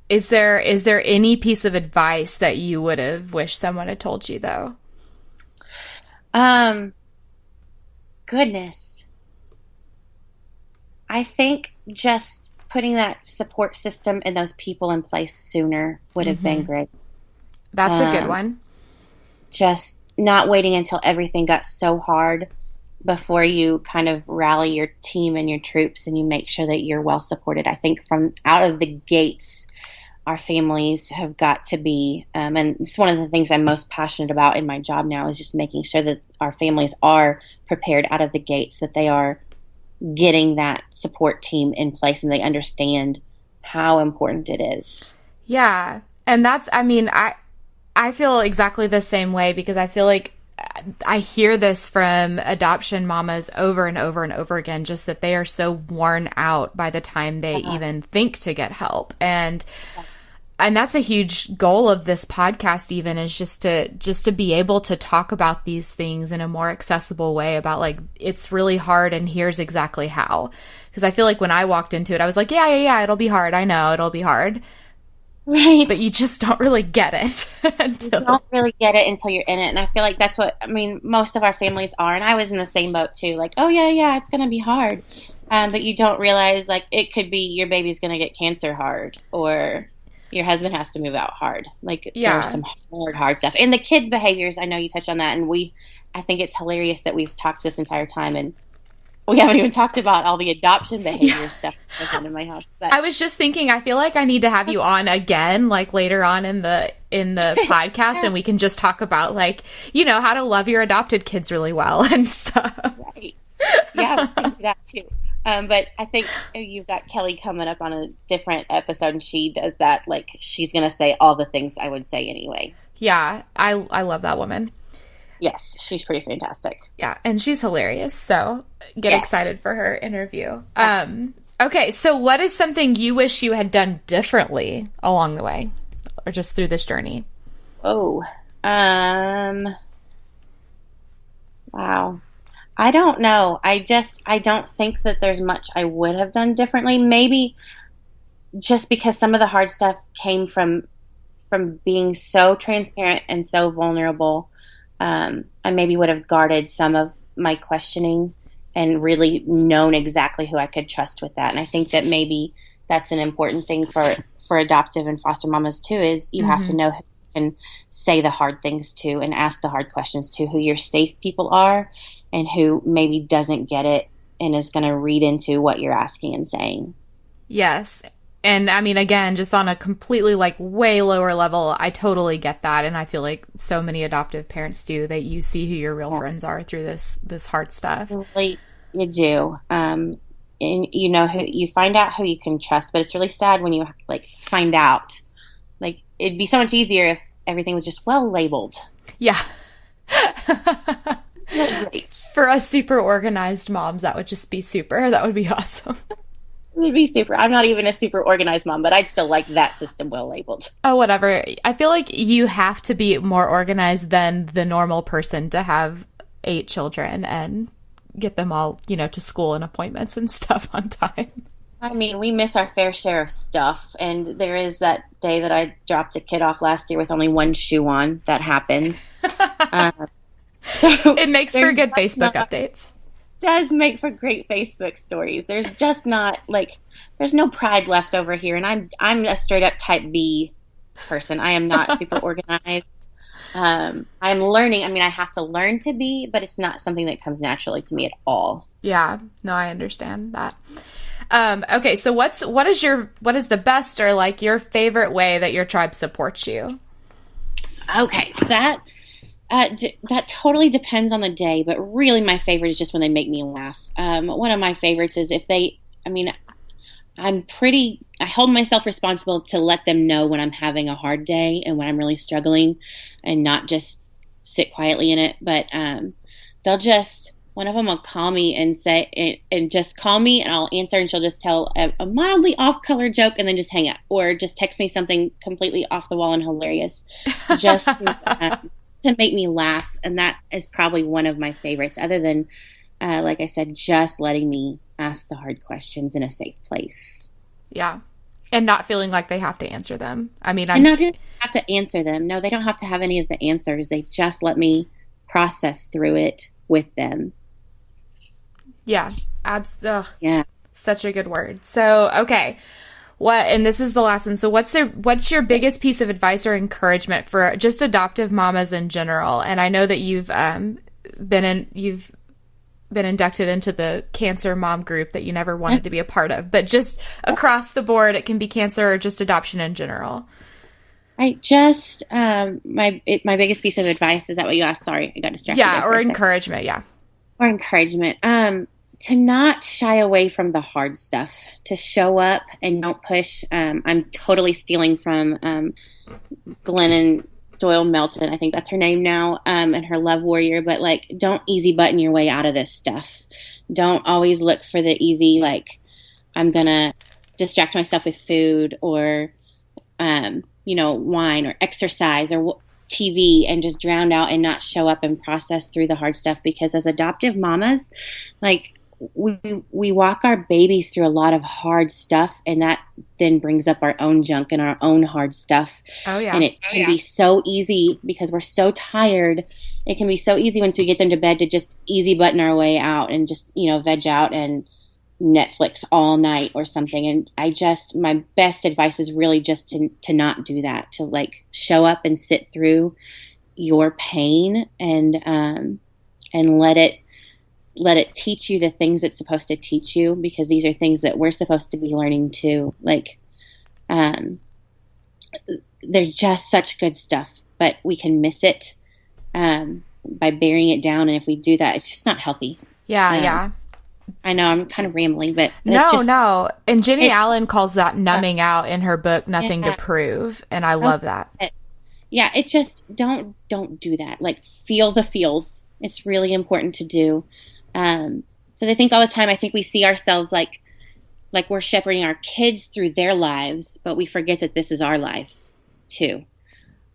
Is there any piece of advice that you would have wished someone had told you, though? Goodness. I think just putting that support system and those people in place sooner would have been great. That's a good one. Just not waiting until everything got so hard before you kind of rally your team and your troops and you make sure that you're well supported. I think from out of the gates, our families have got to be, and it's one of the things I'm most passionate about in my job now, is just making sure that our families are prepared out of the gates, that they are getting that support team in place and they understand how important it is. Yeah. And that's, I mean, I feel exactly the same way, because I feel like I hear this from adoption mamas over and over and over again, just that they are so worn out by the time they even think to get help. And that's a huge goal of this podcast, even, is just to be able to talk about these things in a more accessible way, about like, it's really hard and here's exactly how. Because I feel like when I walked into it, I was like, yeah, it'll be hard. I know it'll be hard. Right. But you just don't really get it. You don't really get it until you're in it. And I feel like that's what, I mean, most of our families are. And I was in the same boat too. Like, oh yeah, it's going to be hard. But you don't realize, like, it could be your baby's going to get cancer hard, or your husband has to move out hard. Like, there's some hard stuff. And the kids' behaviors, I know you touched on that. And I think it's hilarious that we've talked this entire time and we haven't even talked about all the adoption behavior stuff that goes on in my house. But I was just thinking, I feel like I need to have you on again, like later on in the podcast, and we can just talk about, like, you know, how to love your adopted kids really well and stuff. Right. Yeah, we can do that too. But I think you've got Kelly coming up on a different episode, and she does that. Like, she's going to say all the things I would say anyway. Yeah, I love that woman. Yes, she's pretty fantastic. Yeah, and she's hilarious, so get excited for her interview. Okay, so what is something you wish you had done differently along the way, or just through this journey? Oh, wow. I don't know. I don't think that there's much I would have done differently. Maybe just because some of the hard stuff came from being so transparent and so vulnerable. I maybe would have guarded some of my questioning and really known exactly who I could trust with that. And I think that maybe that's an important thing for adoptive and foster mamas too, is you have to know who you can say the hard things to and ask the hard questions to, who your safe people are and who maybe doesn't get it and is going to read into what you're asking and saying. Yes. And I mean, again, just on a completely like way lower level, I totally get that. And I feel like so many adoptive parents do, that you see who your real friends are through this hard stuff. Really, you do. And you know, you find out who you can trust, but it's really sad when you like find out. Like, it'd be so much easier if everything was just well labeled. Yeah. Great. For us super organized moms, that would just be super. That would be awesome. It would be super. I'm not even a super organized mom, but I'd still like that system well labeled. Oh, whatever. I feel like you have to be more organized than the normal person to have 8 children and get them all, you know, to school and appointments and stuff on time. I mean, we miss our fair share of stuff. And there is that day that I dropped a kid off last year with only one shoe on. That happens. It makes for good Facebook updates. Does make for great Facebook stories. There's just not, like, there's no pride left over here. And I'm a straight up type B person. I am not super organized. I'm learning. I mean, I have to learn to be, but it's not something that comes naturally to me at all. Yeah, no, I understand that. Okay, so what is the best or like your favorite way that your tribe supports you? Okay, that That totally depends on the day, but really my favorite is just when they make me laugh. One of my favorites is I hold myself responsible to let them know when I'm having a hard day and when I'm really struggling and not just sit quietly in it. But one of them will call me and say, and just call me and I'll answer, and she'll just tell a mildly off color joke and then just hang up, or just text me something completely off the wall and hilarious just to make me laugh. And that is probably one of my favorites, other than, like I said, just letting me ask the hard questions in a safe place. Yeah. And not feeling like they have to answer them. I mean, and not have to answer them. No, they don't have to have any of the answers. They just let me process through it with them. Yeah. Yeah. Such a good word. So, okay. And this is the last one. So what's your biggest piece of advice or encouragement for just adoptive mamas in general? And I know that you've been inducted into the cancer mom group that you never wanted to be a part of, but just across the board, it can be cancer or just adoption in general. I just, my biggest piece of advice, is that what you asked? Sorry, I got distracted. Yeah. Or encouragement. Yeah. Or encouragement. To not shy away from the hard stuff, to show up and don't push. I'm totally stealing from Glennon Doyle Melton, I think that's her name now, and her Love Warrior. But like, don't easy button your way out of this stuff. Don't always look for the easy, like, I'm gonna distract myself with food or wine or exercise or TV and just drown out and not show up and process through the hard stuff. Because as adoptive mamas, like, we walk our babies through a lot of hard stuff, and that then brings up our own junk and our own hard stuff. Oh yeah. And it can be so easy because we're so tired. It can be so easy once we get them to bed to just easy button our way out and just, veg out and Netflix all night or something. And my best advice is really just to not do that, to like show up and sit through your pain and let it teach you the things it's supposed to teach you, because these are things that we're supposed to be learning too. Like, there's just such good stuff, but we can miss it by burying it down. And if we do that, it's just not healthy. Yeah. Yeah. I know I'm kind of rambling, but no. And Jenny Allen calls that numbing out in her book, Nothing to Prove. And I love that. Yeah. It just don't do that. Like, feel the feels. It's really important to do. Because I think all the time, I think we see ourselves like we're shepherding our kids through their lives, but we forget that this is our life too.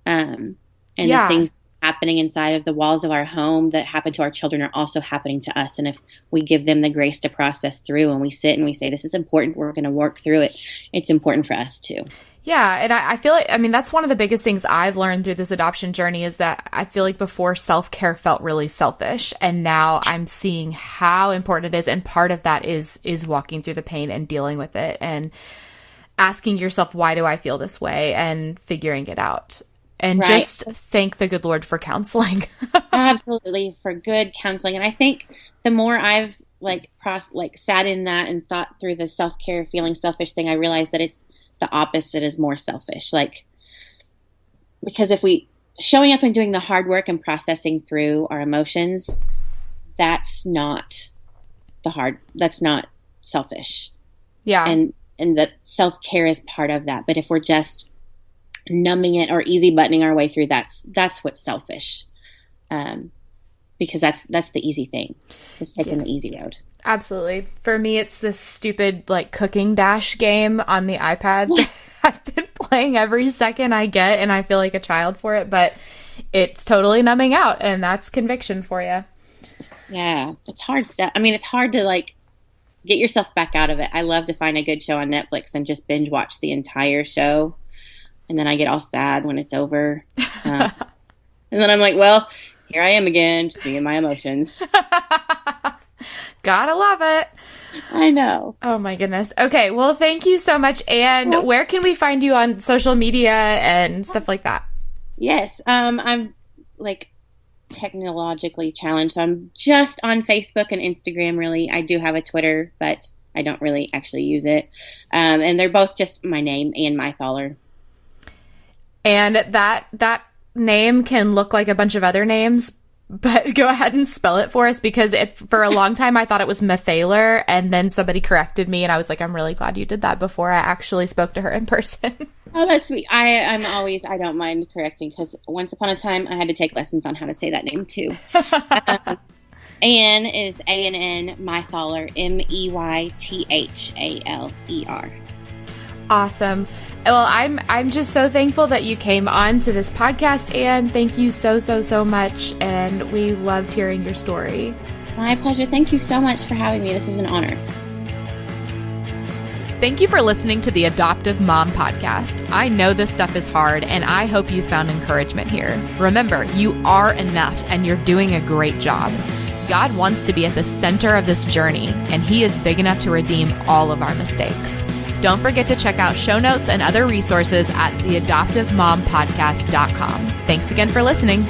The things happening inside of the walls of our home that happen to our children are also happening to us. And if we give them the grace to process through, and we sit and we say, this is important, we're going to work through it, it's important for us too. Yeah. And I feel like, that's one of the biggest things I've learned through this adoption journey, is that I feel like before, self-care felt really selfish. And now I'm seeing how important it is. And part of that is walking through the pain and dealing with it and asking yourself, why do I feel this way? And figuring it out. And just thank the good Lord for counseling. Absolutely, for good counseling. And I think the more I've sat in that and thought through the self-care feeling selfish thing, I realized that it's the opposite is more selfish. Like, because if we showing up and doing the hard work and processing through our emotions, that's not selfish. Yeah. And that self-care is part of that. But if we're just numbing it or easy buttoning our way through, that's what's selfish. Because that's the easy thing. It's taking the easy road. Absolutely. For me, it's this stupid cooking dash game on the iPad that I've been playing every second I get, and I feel like a child for it, but it's totally numbing out, and that's conviction for you. Yeah, it's hard stuff. It's hard to get yourself back out of it. I love to find a good show on Netflix and just binge watch the entire show, and then I get all sad when it's over. And then I'm like, well, here I am again, just being my emotions. Gotta love it. I know. Oh my goodness. Okay. Well, thank you so much. And where can we find you on social media and stuff like that? Yes. I'm technologically challenged. So I'm just on Facebook and Instagram, really. I do have a Twitter, but I don't really actually use it. And they're both just my name and Meythaler. And that name can look like a bunch of other names, but go ahead and spell it for us, because for a long time I thought it was Meythaler, and then somebody corrected me, and I was like, I'm really glad you did that before I actually spoke to her in person. Oh, that's sweet. I don't mind correcting, because once upon a time I had to take lessons on how to say that name too. Ann is A-N-N, Meythaler, Meythaler. Awesome. Well, I'm just so thankful that you came on to this podcast, Ann. Thank you so, so, so much, and we loved hearing your story. My pleasure. Thank you so much for having me. This was an honor. Thank you for listening to the Adoptive Mom Podcast. I know this stuff is hard, and I hope you found encouragement here. Remember, you are enough, and you're doing a great job. God wants to be at the center of this journey, and He is big enough to redeem all of our mistakes. Don't forget to check out show notes and other resources at theadoptivemompodcast.com. Thanks again for listening.